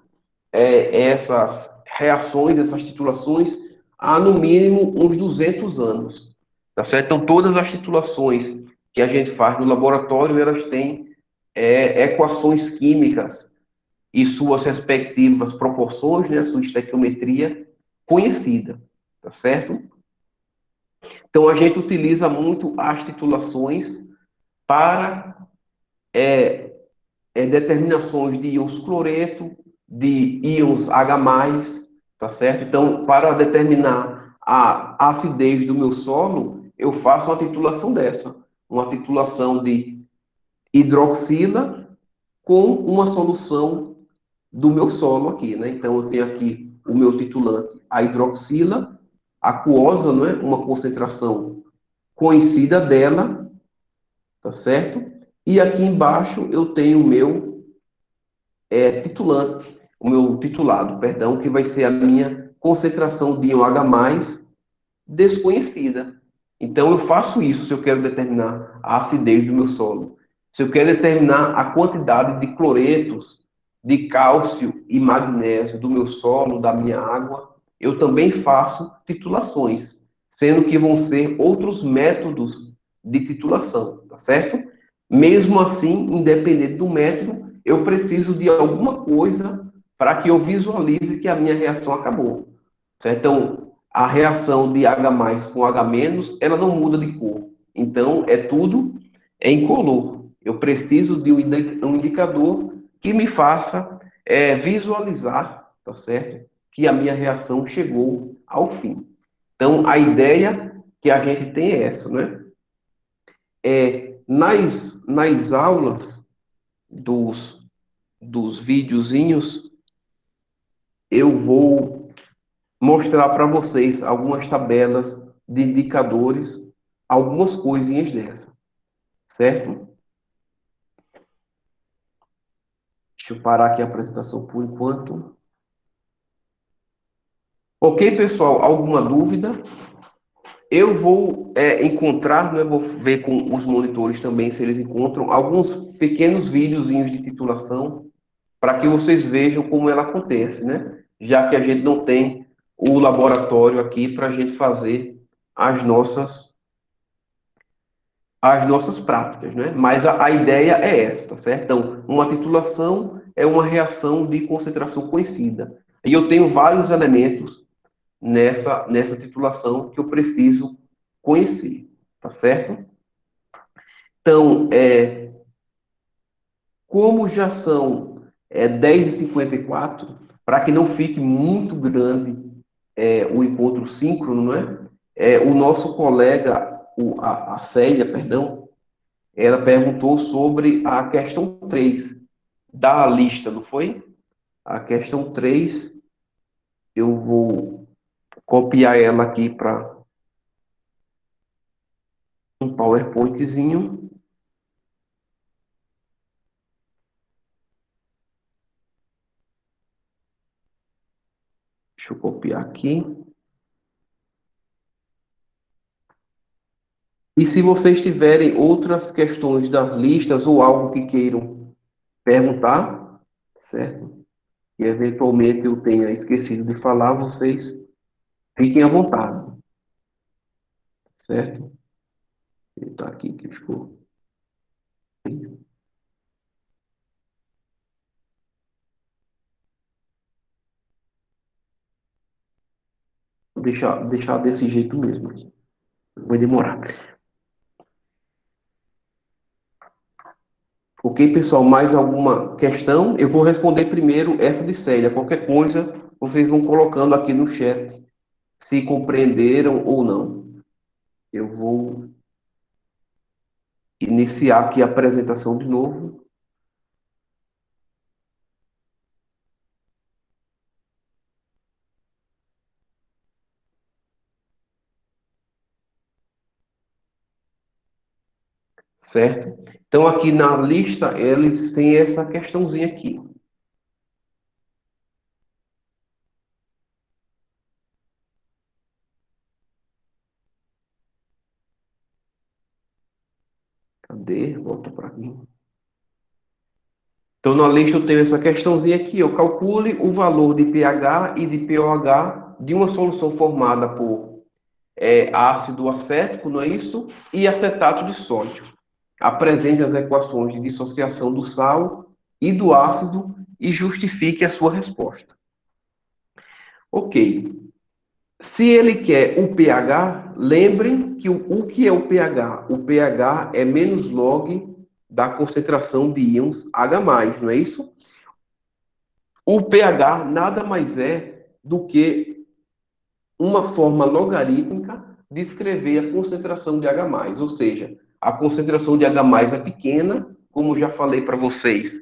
essas reações, essas titulações, há no mínimo uns 200 anos, tá certo? Então, todas as titulações que a gente faz no laboratório, elas têm equações químicas e suas respectivas proporções, né, sua estequiometria conhecida, tá certo? Então, a gente utiliza muito as titulações para determinações de íons cloreto, de íons H+, tá certo? Então, para determinar a acidez do meu solo, eu faço uma titulação dessa, uma titulação de hidroxila com uma solução do meu solo aqui, né? Então, eu tenho aqui o meu titulante, a hidroxila, aquosa, não é? Uma concentração conhecida dela, tá certo? E aqui embaixo eu tenho o meu titulante, o meu titulado, perdão, que vai ser a minha concentração de íon H+ desconhecida. Então, eu faço isso se eu quero determinar a acidez do meu solo. Se eu quero determinar a quantidade de cloretos, de cálcio e magnésio do meu solo, da minha água, eu também faço titulações, sendo que vão ser outros métodos de titulação, tá certo? Mesmo assim, independente do método, eu preciso de alguma coisa para que eu visualize que a minha reação acabou, certo? Então, a reação de H+ com H-, ela não muda de cor. Então, é tudo incolor. Eu preciso de um indicador que me faça visualizar, tá certo? Que a minha reação chegou ao fim. Então, a ideia que a gente tem é essa, né? Nas aulas dos videozinhos, eu vou mostrar para vocês algumas tabelas de indicadores, algumas coisinhas dessa, certo? Deixa eu parar aqui a apresentação por enquanto. Ok, pessoal? Alguma dúvida? Eu vou encontrar, né, vou ver com os monitores também se eles encontram alguns pequenos videozinhos de titulação para que vocês vejam como ela acontece, né? Já que a gente não tem o laboratório aqui para a gente fazer as nossas as nossas práticas, né? Mas a ideia é essa, tá certo? Então, uma titulação é uma reação de concentração conhecida. E eu tenho vários elementos nessa titulação que eu preciso conhecer, tá certo? Então, como já são 10h54, para que não fique muito grande o encontro síncrono, né? O nosso colega, a Célia, perdão, ela perguntou sobre a questão 3 da lista, não foi? A questão 3 eu vou copiar ela aqui para um PowerPointzinho. Deixa eu copiar aqui. E se vocês tiverem outras questões das listas ou algo que queiram perguntar, certo? E eventualmente eu tenha esquecido de falar, vocês fiquem à vontade, certo? Está aqui que ficou. Vou deixar desse jeito mesmo aqui. Vai demorar. Ok, pessoal? Mais alguma questão? Eu vou responder primeiro essa de Célia. Qualquer coisa, vocês vão colocando aqui no chat se compreenderam ou não. Eu vou iniciar aqui a apresentação de novo. Certo? Então, aqui na lista, eles têm essa questãozinha aqui. Cadê? Volta para mim. Então, na lista eu tenho essa questãozinha aqui. Eu calcule o valor de pH e de pOH de uma solução formada por ácido acético, não é isso? E acetato de sódio. Apresente as equações de dissociação do sal e do ácido e justifique a sua resposta. Ok. Se ele quer o pH, lembrem que o que é o pH? O pH é menos log da concentração de íons H+, não é isso? O pH nada mais é do que uma forma logarítmica de escrever a concentração de H+, ou seja, a concentração de H+ é pequena, como já falei para vocês,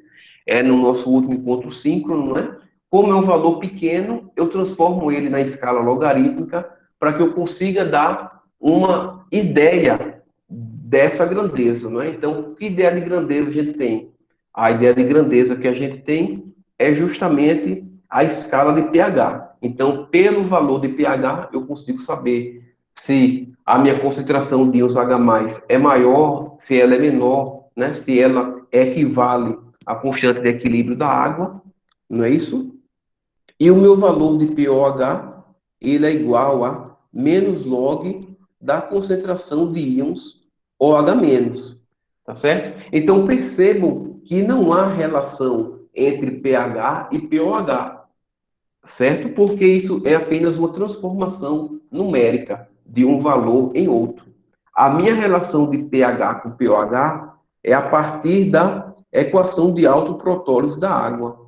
no nosso último encontro síncrono, não é? Como é um valor pequeno, eu transformo ele na escala logarítmica para que eu consiga dar uma ideia dessa grandeza, não é? Então, que ideia de grandeza a gente tem? A ideia de grandeza que a gente tem é justamente a escala de pH. Então, pelo valor de pH, eu consigo saber se a minha concentração de íons H+ é maior, se ela é menor, né? Se ela equivale à constante de equilíbrio da água, não é isso? E o meu valor de pOH, ele é igual a menos log da concentração de íons OH-, tá certo? Então, percebam que não há relação entre pH e pOH, certo? Porque isso é apenas uma transformação numérica de um valor em outro. A minha relação de pH com pOH é a partir da equação de autoprotólise da água,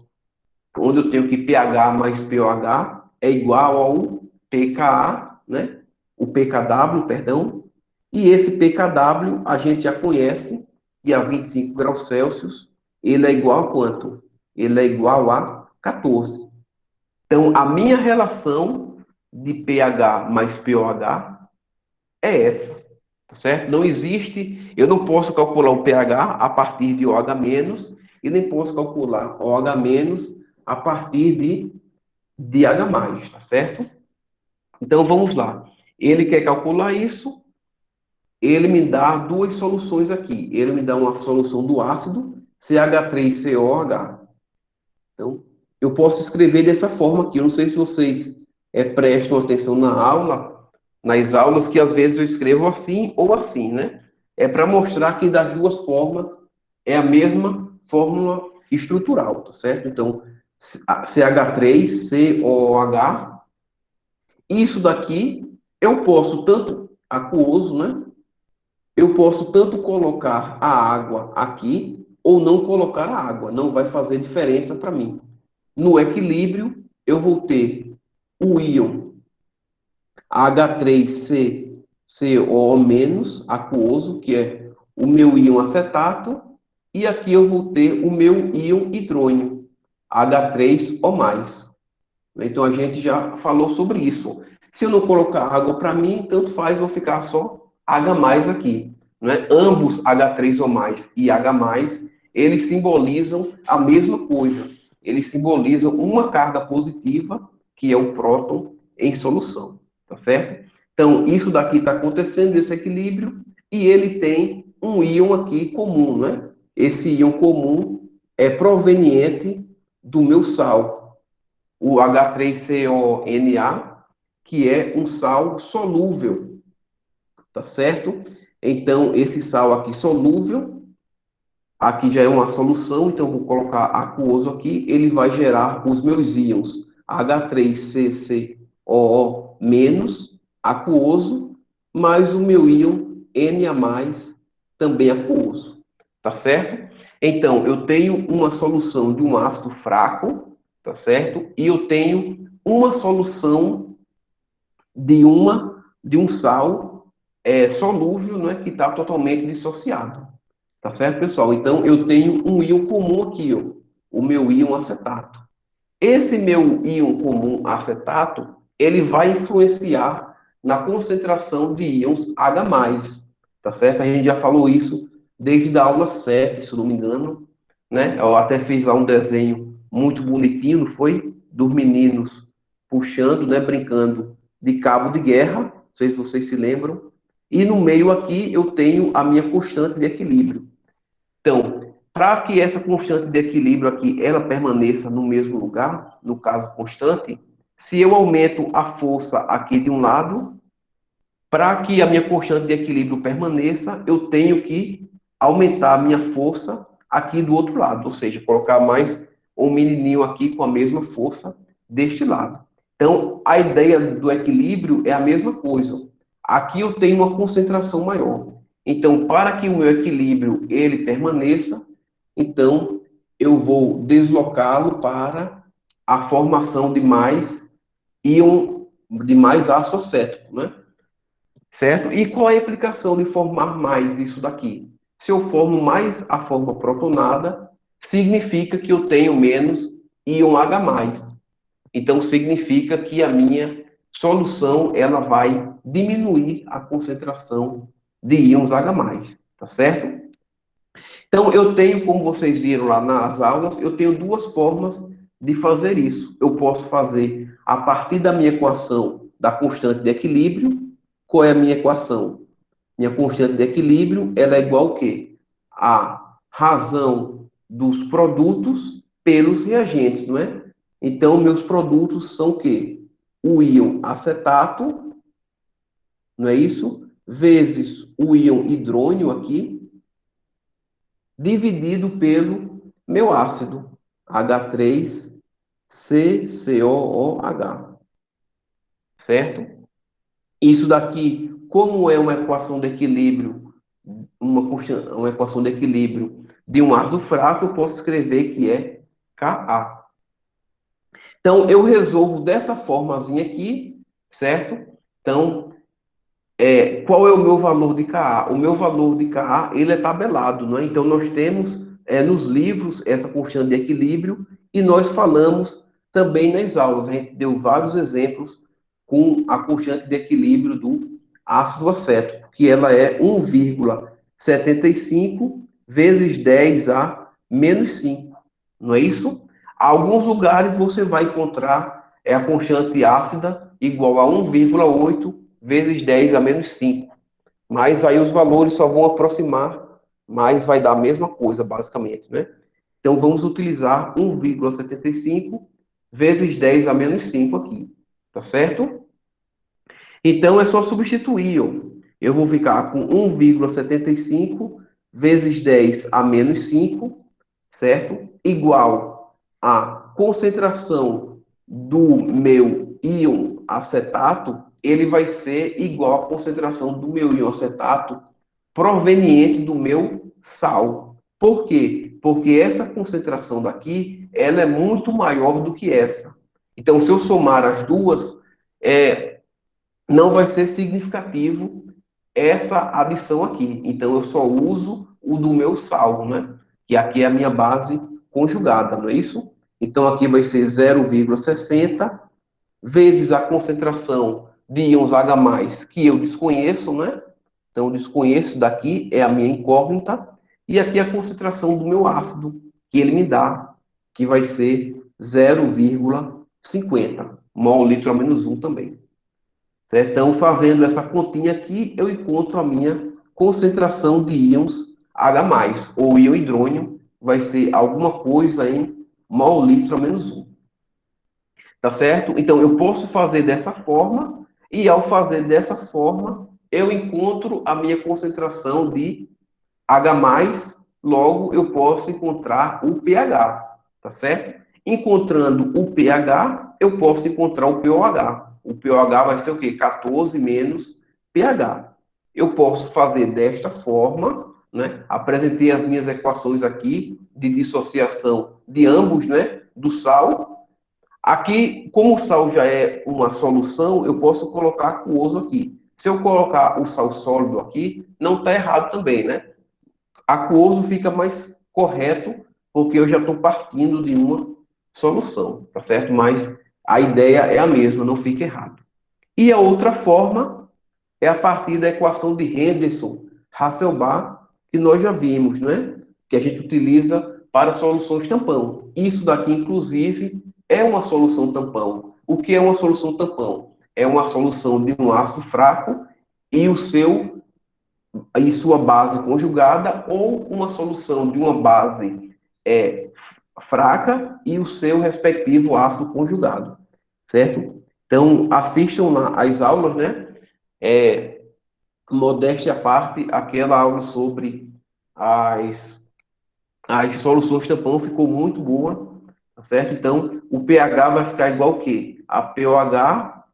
onde eu tenho que pH mais pOH é igual ao pKa, né? O pKw, perdão, e esse pKw a gente já conhece, e a 25 graus Celsius, ele é igual a quanto? Ele é igual a 14. Então, a minha relação de pH mais pOH é essa, tá certo? Não existe, eu não posso calcular o pH a partir de OH-, e nem posso calcular OH- a partir de H+, tá certo? Então, vamos lá. Ele quer calcular isso, ele me dá duas soluções aqui. Ele me dá uma solução do ácido, CH3COH. Então, eu posso escrever dessa forma aqui. Eu não sei se vocês prestam atenção na aula, nas aulas, que às vezes eu escrevo assim ou assim, né? é para mostrar que das duas formas é a mesma fórmula estrutural, tá certo? Então, CH3COOH, isso daqui eu posso tanto aquoso, né? Eu posso tanto colocar a água aqui ou não colocar a água, não vai fazer diferença para mim. No equilíbrio, eu vou ter o íon H3CCO- aquoso, que é o meu íon acetato, e aqui eu vou ter o meu íon hidrônio, H3O+. Então a gente já falou sobre isso. Se eu não colocar água para mim, tanto faz, vou ficar só H+ aqui. Né? Ambos H3O+ e H+, eles simbolizam a mesma coisa. Eles simbolizam uma carga positiva, que é o próton em solução. Tá certo? Então, isso daqui está acontecendo, esse equilíbrio, e ele tem um íon aqui comum. Né? Esse íon comum é proveniente do meu sal, o H3CONA, que é um sal solúvel, tá certo? Então, esse sal aqui solúvel, aqui já é uma solução, então vou colocar aquoso aqui, ele vai gerar os meus íons H3CCOO- aquoso, mais o meu íon Na+, também aquoso, tá certo? Então, eu tenho uma solução de um ácido fraco, tá certo? E eu tenho uma solução de um sal solúvel, né, que está totalmente dissociado. Tá certo, pessoal? Então, eu tenho um íon comum aqui, ó, o meu íon acetato. Esse meu íon comum acetato, ele vai influenciar na concentração de íons H+, tá certo? A gente já falou isso desde a aula 7, se não me engano, né? Eu até fiz lá um desenho muito bonitinho, não foi? Dos meninos puxando, né, brincando de cabo de guerra, não sei se vocês se lembram. E no meio aqui eu tenho a minha constante de equilíbrio. Então, para que essa constante de equilíbrio aqui ela permaneça no mesmo lugar, no caso constante, se eu aumento a força aqui de um lado, para que a minha constante de equilíbrio permaneça, eu tenho que aumentar a minha força aqui do outro lado, ou seja, colocar mais um menininho aqui com a mesma força deste lado. Então, a ideia do equilíbrio é a mesma coisa. Aqui eu tenho uma concentração maior. Então, para que o meu equilíbrio ele permaneça, então eu vou deslocá-lo para a formação de mais íon, de mais ácido acético, né? Certo? E qual é a implicação de formar mais isso daqui? Se eu formo mais a forma protonada, significa que eu tenho menos íon H+. Então, significa que a minha solução ela vai diminuir a concentração de íons H+, tá certo? Então, eu tenho, como vocês viram lá nas aulas, eu tenho duas formas de fazer isso. Eu posso fazer a partir da minha equação da constante de equilíbrio. Qual é a minha equação? Minha constante de equilíbrio, ela é igual ao quê? A razão dos produtos pelos reagentes, não é? Então, meus produtos são o quê? O íon acetato, não é isso? Vezes o íon hidrônio aqui, dividido pelo meu ácido, H3CCOOH, certo? Isso daqui, como é uma equação de equilíbrio, uma equação de equilíbrio de um ácido fraco, eu posso escrever que é Ka. Então, eu resolvo dessa formazinha aqui, certo? Então, qual é o meu valor de Ka? O meu valor de Ka, ele é tabelado, não é? Então, nós temos nos livros essa constante de equilíbrio e nós falamos também nas aulas. A gente deu vários exemplos com a constante de equilíbrio do ácido acético, que ela é 1,75 vezes 10 a menos 5, não é isso? Alguns lugares você vai encontrar a constante ácida igual a 1,8 vezes 10 a menos 5. Mas aí os valores só vão aproximar, mas vai dar a mesma coisa, basicamente, né? Então vamos utilizar 1,75 vezes 10 a menos 5 aqui, tá certo? Então é só substituir, ó. eu vou ficar com 1,75 vezes 10 a menos 5, certo? Igual a concentração do meu íon acetato, ele vai ser igual à concentração do meu íon acetato proveniente do meu sal. Por quê? Porque essa concentração daqui, ela é muito maior do que essa. Então, se eu somar as duas, não vai ser significativo essa adição aqui. Então, eu só uso o do meu sal, né? Que aqui é a minha base conjugada, não é isso? Então, aqui vai ser 0,60 vezes a concentração de íons H+, que eu desconheço, né? Então, eu desconheço daqui, é a minha incógnita. E aqui a concentração do meu ácido, que ele me dá, que vai ser 0,50 mol/litro a menos 1 também. Certo? Então, fazendo essa continha aqui, eu encontro a minha concentração de íons H+, ou íon hidrônio, vai ser alguma coisa em mol/litro a menos 1. Tá certo? Então, eu posso fazer dessa forma, e ao fazer dessa forma, eu encontro a minha concentração de H+, logo eu posso encontrar o pH, tá certo? Encontrando o pH, eu posso encontrar o pOH. O pOH vai ser o quê? 14 menos pH. Eu posso fazer desta forma, né? Apresentei as minhas equações aqui de dissociação de ambos, né? Do sal. Aqui, como o sal já é uma solução, eu posso colocar aquoso aqui. Se eu colocar o sal sólido aqui, não está errado também, né? Aquoso fica mais correto, porque eu já estou partindo de uma solução, tá certo? Mas a ideia é a mesma, não fica errado. E a outra forma é a partir da equação de Henderson-Hasselbalch, que nós já vimos, né? Que a gente utiliza para soluções tampão. Isso daqui, inclusive, é uma solução tampão. O que é uma solução tampão? É uma solução de um ácido fraco e o seu e sua base conjugada, ou uma solução de uma base fraca e o seu respectivo ácido conjugado, certo? Então, assistam lá as aulas, né? Modéstia à parte, aquela aula sobre as, as soluções tampão ficou muito boa, tá certo? Então, o pH vai ficar igual o quê? A pOH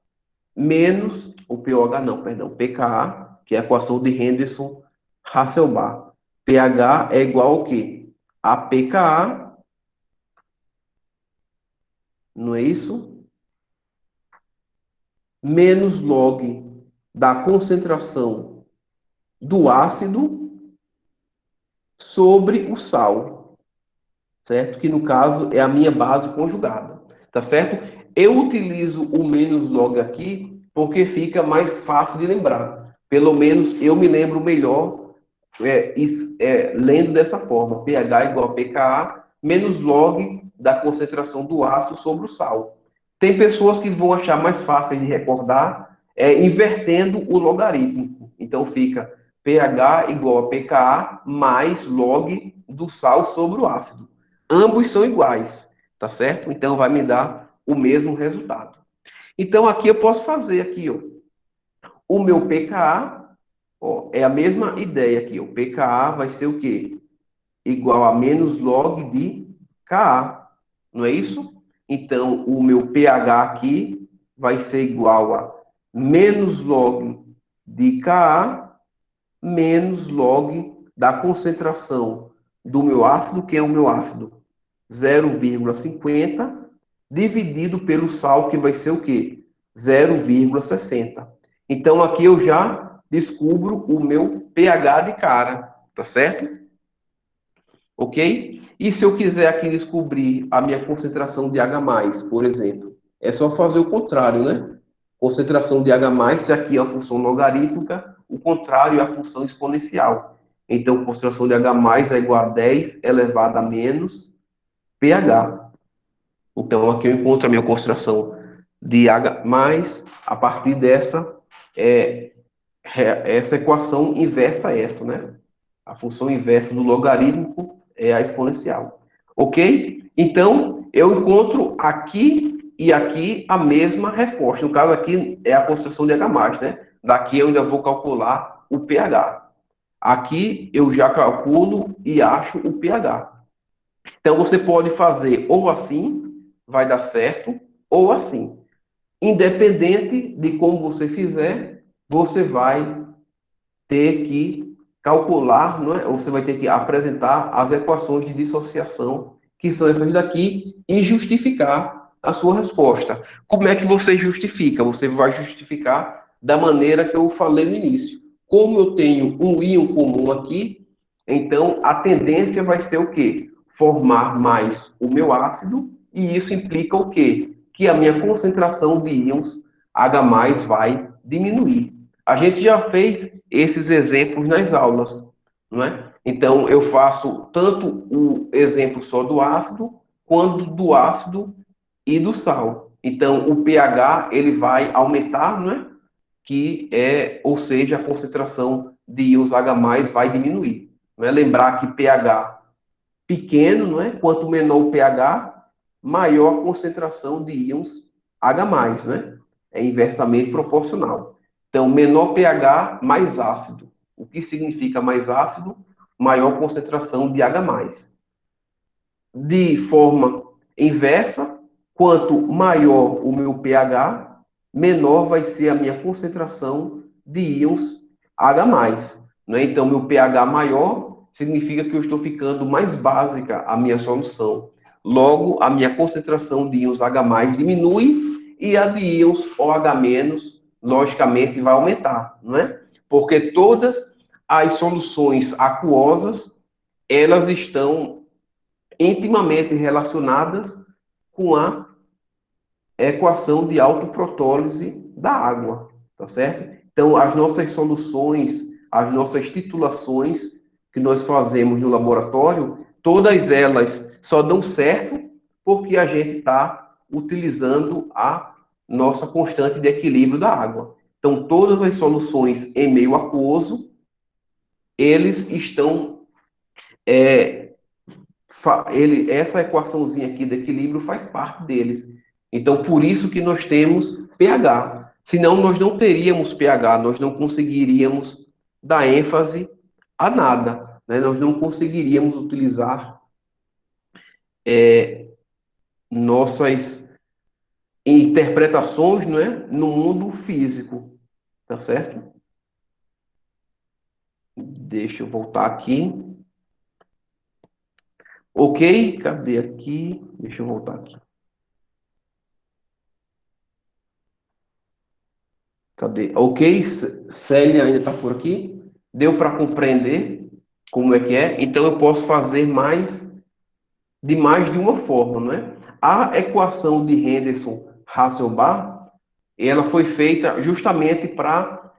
menos, o pOH não, perdão, pKa, que é a equação de Henderson-Hasselbalch. pH é igual ao quê? A pKa, não é isso? Menos log da concentração do ácido sobre o sal, certo? Que no caso é a minha base conjugada, tá certo? Eu utilizo o menos log aqui porque fica mais fácil de lembrar. Pelo menos eu me lembro melhor lendo dessa forma, pH igual a pKa menos log da concentração do ácido sobre o sal. Tem pessoas que vão achar mais fácil de recordar invertendo o logaritmo. Então fica pH igual a pKa mais log do sal sobre o ácido. Ambos são iguais, tá certo? Então vai me dar o mesmo resultado. Então aqui eu posso fazer aqui, ó, o meu pKa, ó, é a mesma ideia aqui. O pKa vai ser o quê? Igual a menos log de Ka, não é isso? Então, o meu pH aqui vai ser igual a menos log de Ka menos log da concentração do meu ácido, que é o meu ácido, 0,50, dividido pelo sal, que vai ser o quê? 0,60. Então, aqui eu já descubro o meu pH de cara, tá certo? Ok? E se eu quiser aqui descobrir a minha concentração de H+, por exemplo, é só fazer o contrário, né? Concentração de H+, se aqui é a função logarítmica, o contrário é a função exponencial. Então, concentração de H+ é igual a 10 elevado a menos pH. Então, aqui eu encontro a minha concentração de H+, a partir essa equação inversa a essa, né? A função inversa do logarítmico é a exponencial. Ok? Então, eu encontro aqui e aqui a mesma resposta. No caso aqui é a concentração de H+, né? Daqui eu ainda vou calcular o pH. Aqui eu já calculo e acho o pH. Então você pode fazer ou assim, vai dar certo, ou assim. Independente de como você fizer, você vai ter que calcular, não é? Ou você vai ter que apresentar as equações de dissociação, que são essas daqui, e justificar a sua resposta. Como é que você justifica? Você vai justificar da maneira que eu falei no início. Como eu tenho um íon comum aqui, então a tendência vai ser o quê? Formar mais o meu ácido, e isso implica o quê? Que a minha concentração de íons H+ vai diminuir. A gente já fez esses exemplos nas aulas, não é? Então, eu faço tanto o exemplo só do ácido, quanto do ácido e do sal. Então, o pH, ele vai aumentar, não é? Ou seja, a concentração de íons H+ vai diminuir. Não é? Lembrar que pH pequeno, não é? Quanto menor o pH, maior a concentração de íons H+, né? É inversamente proporcional. Então, menor pH, mais ácido. O que significa mais ácido? Maior concentração de H+. De forma inversa, quanto maior o meu pH, menor vai ser a minha concentração de íons H+. Né? Então, meu pH maior significa que eu estou ficando mais básica a minha solução. Logo, a minha concentração de íons H+ diminui e a de íons OH-, logicamente, vai aumentar, não é? Porque todas as soluções aquosas, elas estão intimamente relacionadas com a equação de autoprotólise da água, tá certo? Então, as nossas soluções, as nossas titulações que nós fazemos no laboratório, todas elas só dão certo porque a gente está utilizando a nossa constante de equilíbrio da água. Então, todas as soluções em meio aquoso, eles estão essa equaçãozinha aqui de equilíbrio faz parte deles. Então, por isso que nós temos pH. Senão, nós não teríamos pH, nós não conseguiríamos dar ênfase a nada, né? Nós não conseguiríamos utilizar nossas interpretações, não é? No mundo físico, tá certo? Deixa eu voltar aqui. Ok, cadê aqui? Deixa eu voltar aqui. Cadê? Ok, Célia ainda está por aqui. Deu para compreender como é que é? Então eu posso fazer mais de uma forma, não é? A equação de Henderson-Hasselbalch, ela foi feita justamente para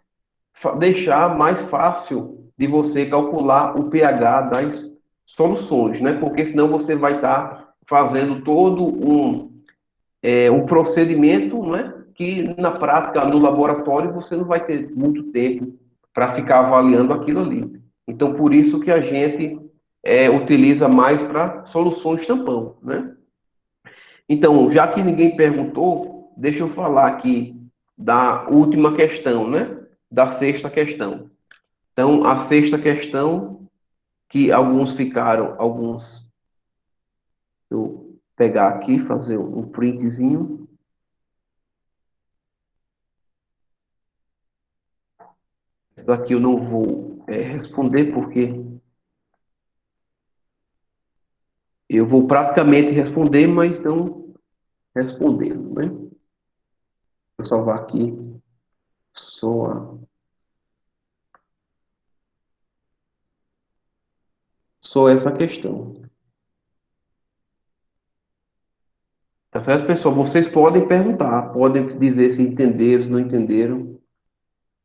deixar mais fácil de você calcular o pH das soluções, né? Porque senão você vai estar fazendo todo um procedimento, não é? Que na prática, no laboratório, você não vai ter muito tempo para ficar avaliando aquilo ali. Então, por isso que a gente utiliza mais para soluções tampão, né? Então, já que ninguém perguntou, deixa eu falar aqui da última questão, né? Da sexta questão. Então, a sexta questão, que alguns, eu pegar aqui, fazer um printzinho. Essa daqui eu não vou responder, porque eu vou praticamente responder, mas não respondendo, né? Vou salvar aqui só, só essa questão. Tá certo, pessoal? Vocês podem perguntar, podem dizer se entenderam, se não entenderam.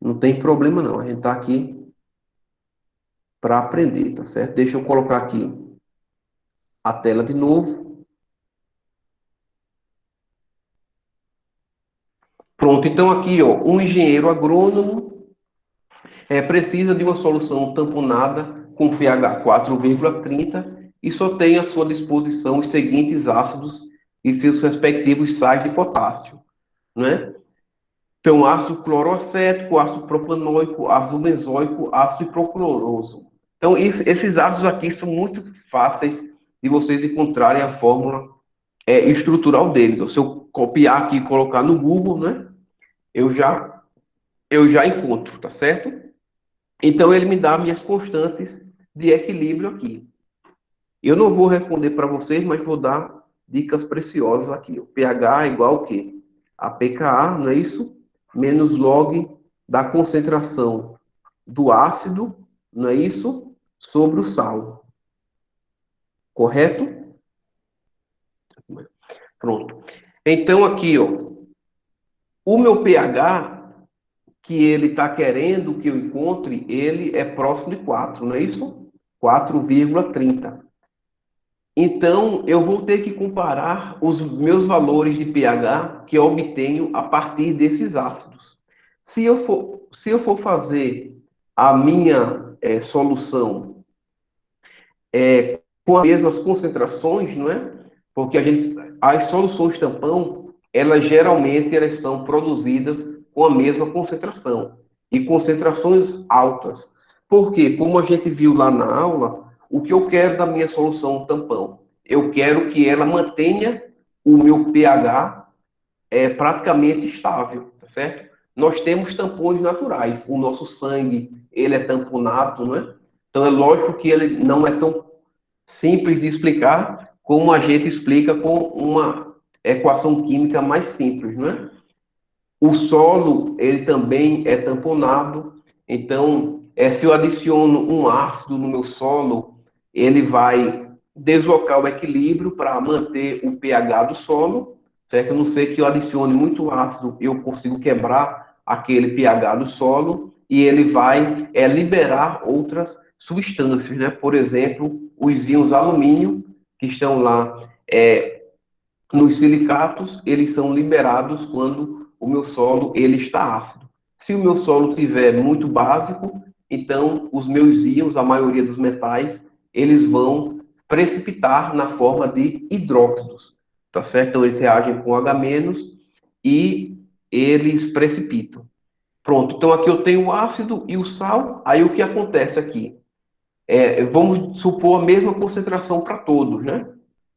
Não tem problema, não. A gente está aqui para aprender, tá certo? Deixa eu colocar aqui a tela de novo. Pronto, então aqui, ó, um engenheiro agrônomo precisa de uma solução tamponada com pH 4,30 e só tem à sua disposição os seguintes ácidos e seus respectivos sais de potássio, né? Então, ácido cloroacético, ácido propanóico, ácido benzoico, ácido hipocloroso. Então, esses ácidos aqui são muito fáceis de vocês encontrarem a fórmula estrutural deles. Se eu copiar aqui e colocar no Google, né, eu já, eu já encontro, tá certo? Então, ele me dá minhas constantes de equilíbrio aqui. Eu não vou responder para vocês, mas vou dar dicas preciosas aqui. O pH é igual ao quê? A pKa, não é isso? Menos log da concentração do ácido, não é isso? Sobre o sal. Correto? Pronto. Então, aqui, ó, o meu pH que ele está querendo que eu encontre, ele é próximo de 4, não é isso? 4,30. Então, eu vou ter que comparar os meus valores de pH que eu obtenho a partir desses ácidos. Se eu for fazer a minha solução com as mesmas concentrações, não é? Porque as soluções tampão, elas geralmente são produzidas com a mesma concentração e concentrações altas. Porque, como a gente viu lá na aula, o que eu quero da minha solução tampão? Eu quero que ela mantenha o meu pH praticamente estável, tá certo? Nós temos tampões naturais. O nosso sangue, ele é tamponado, não é? Então é lógico que ele não é tão simples de explicar como a gente explica com uma equação química mais simples, não é? O solo, ele também é tamponado, então, se eu adiciono um ácido no meu solo, ele vai deslocar o equilíbrio para manter o pH do solo, certo? A não ser que eu adicione muito ácido, eu consigo quebrar aquele pH do solo e ele vai liberar outras substâncias, né? Por exemplo, os íons alumínio, que estão lá nos silicatos, eles são liberados quando o meu solo ele está ácido. Se o meu solo tiver muito básico, então os meus íons, a maioria dos metais, eles vão precipitar na forma de hidróxidos, tá certo? Então eles reagem com H- e eles precipitam. Pronto, então aqui eu tenho o ácido e o sal, aí o que acontece aqui? Vamos supor a mesma concentração para todos, né?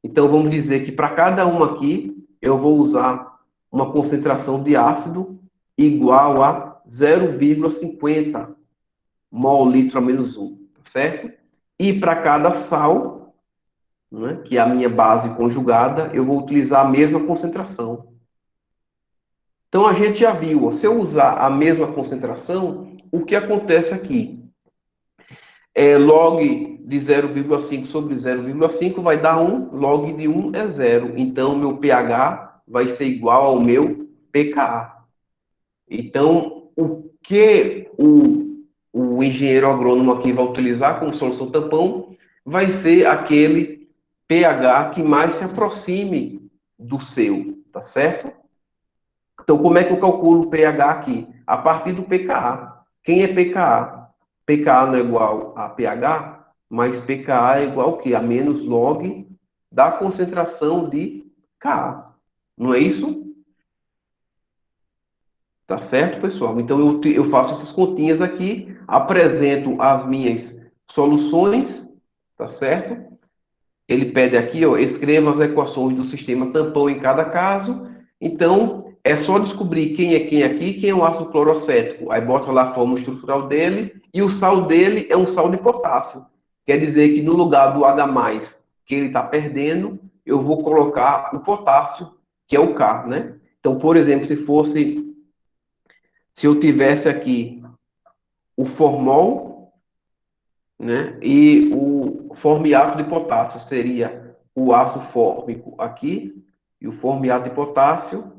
Então, vamos dizer que para cada um aqui, eu vou usar uma concentração de ácido igual a 0,50 mol litro a menos 1, tá certo? E para cada sal, né, que é a minha base conjugada, eu vou utilizar a mesma concentração. Então, a gente já viu, ó, se eu usar a mesma concentração, o que acontece aqui? Log de 0,5 sobre 0,5 vai dar 1, log de 1 é 0. Então, meu pH vai ser igual ao meu pKa. Então, o que o engenheiro agrônomo aqui vai utilizar como solução tampão vai ser aquele pH que mais se aproxime do seu, tá certo? Então, como é que eu calculo o pH aqui? A partir do pKa. Quem é pKa? pKa não é igual a pH, mas pKa é igual ao quê? A menos log da concentração de Ka. Não é isso? Tá certo, pessoal? Então, eu faço essas continhas aqui, apresento as minhas soluções, tá certo? Ele pede aqui, ó, escreva as equações do sistema tampão em cada caso. Então, é só descobrir quem é quem aqui, quem é o ácido clorocético. Aí bota lá a fórmula estrutural dele, e o sal dele é um sal de potássio. Quer dizer que no lugar do H+, que ele está perdendo, eu vou colocar o potássio, que é o K, né? Então, por exemplo, se eu tivesse aqui o formol, né? E o formiato de potássio seria o ácido fórmico aqui e o formiato de potássio,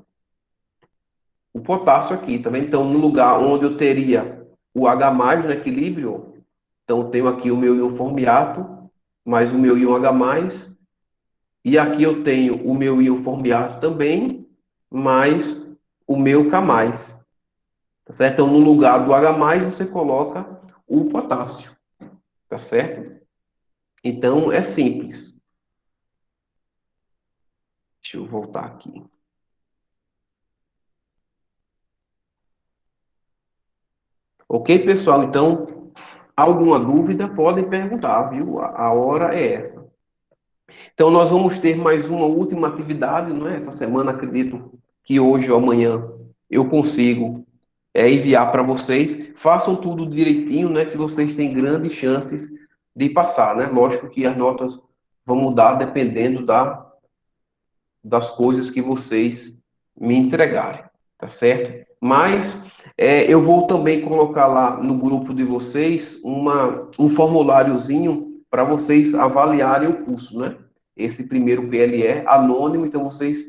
o potássio aqui, tá vendo? Então, no lugar onde eu teria o H+ no equilíbrio, então eu tenho aqui o meu íon formiato, mais o meu íon H+, e aqui eu tenho o meu íon formiato também, mais o meu K+, tá certo? Então, no lugar do H+, você coloca o potássio, tá certo? Então, é simples. Deixa eu voltar aqui. Ok, pessoal? Então, alguma dúvida, podem perguntar, viu? A hora é essa. Então, nós vamos ter mais uma última atividade, não é? Essa semana, acredito que hoje ou amanhã eu consigo enviar para vocês. Façam tudo direitinho, né? Que vocês têm grandes chances de passar, né? Lógico que as notas vão mudar dependendo das coisas que vocês me entregarem, tá certo? Mas eu vou também colocar lá no grupo de vocês um formuláriozinho para vocês avaliarem o curso, né? Esse primeiro PLE anônimo, então vocês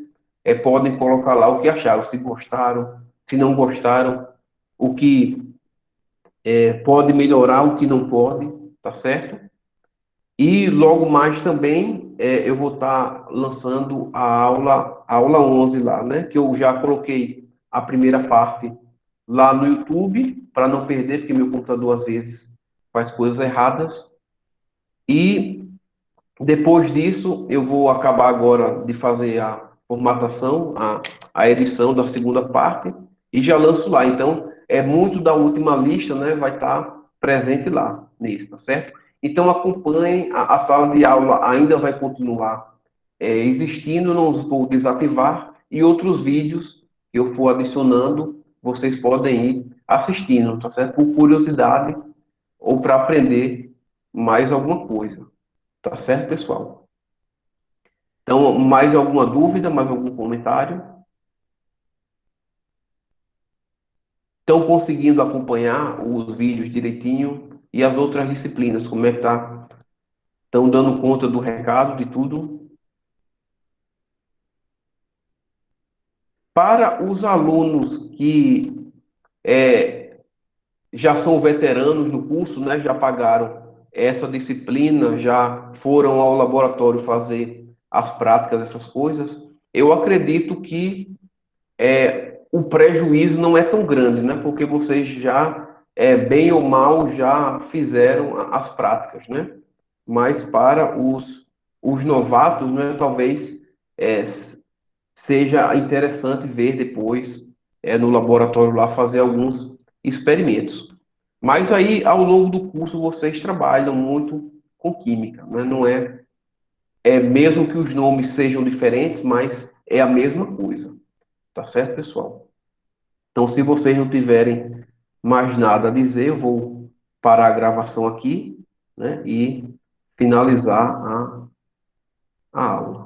podem colocar lá o que acharam, se gostaram, se não gostaram, o que pode melhorar, o que não pode, tá certo? E logo mais também eu vou estar lançando a aula 11 lá, né? Que eu já coloquei a primeira parte lá no YouTube, para não perder, porque meu computador às vezes faz coisas erradas. E depois disso, eu vou acabar agora de fazer a formatação, a edição da segunda parte, e já lanço lá. Então, muito da última lista, né, vai estar presente lá, nesse, tá certo? Então, acompanhem, a sala de aula ainda vai continuar existindo, não vou desativar, e outros vídeos que eu for adicionando, vocês podem ir assistindo, tá certo? Por curiosidade ou para aprender mais alguma coisa, tá certo, pessoal? Então, mais alguma dúvida, mais algum comentário? Estão conseguindo acompanhar os vídeos direitinho e as outras disciplinas, como é que tá? Estão dando conta do recado, de tudo? Para os alunos que já são veteranos no curso, né? Já pagaram essa disciplina, já foram ao laboratório fazer as práticas dessas coisas, eu acredito que o prejuízo não é tão grande, né? Porque vocês já, bem ou mal, já fizeram as práticas, né? Mas para os novatos, né, talvez é, seja interessante ver depois no laboratório lá fazer alguns experimentos. Mas aí, ao longo do curso, vocês trabalham muito com química, né? Não mesmo que os nomes sejam diferentes, mas é a mesma coisa, tá certo, pessoal? Então, se vocês não tiverem mais nada a dizer, eu vou parar a gravação aqui, né, e finalizar a aula.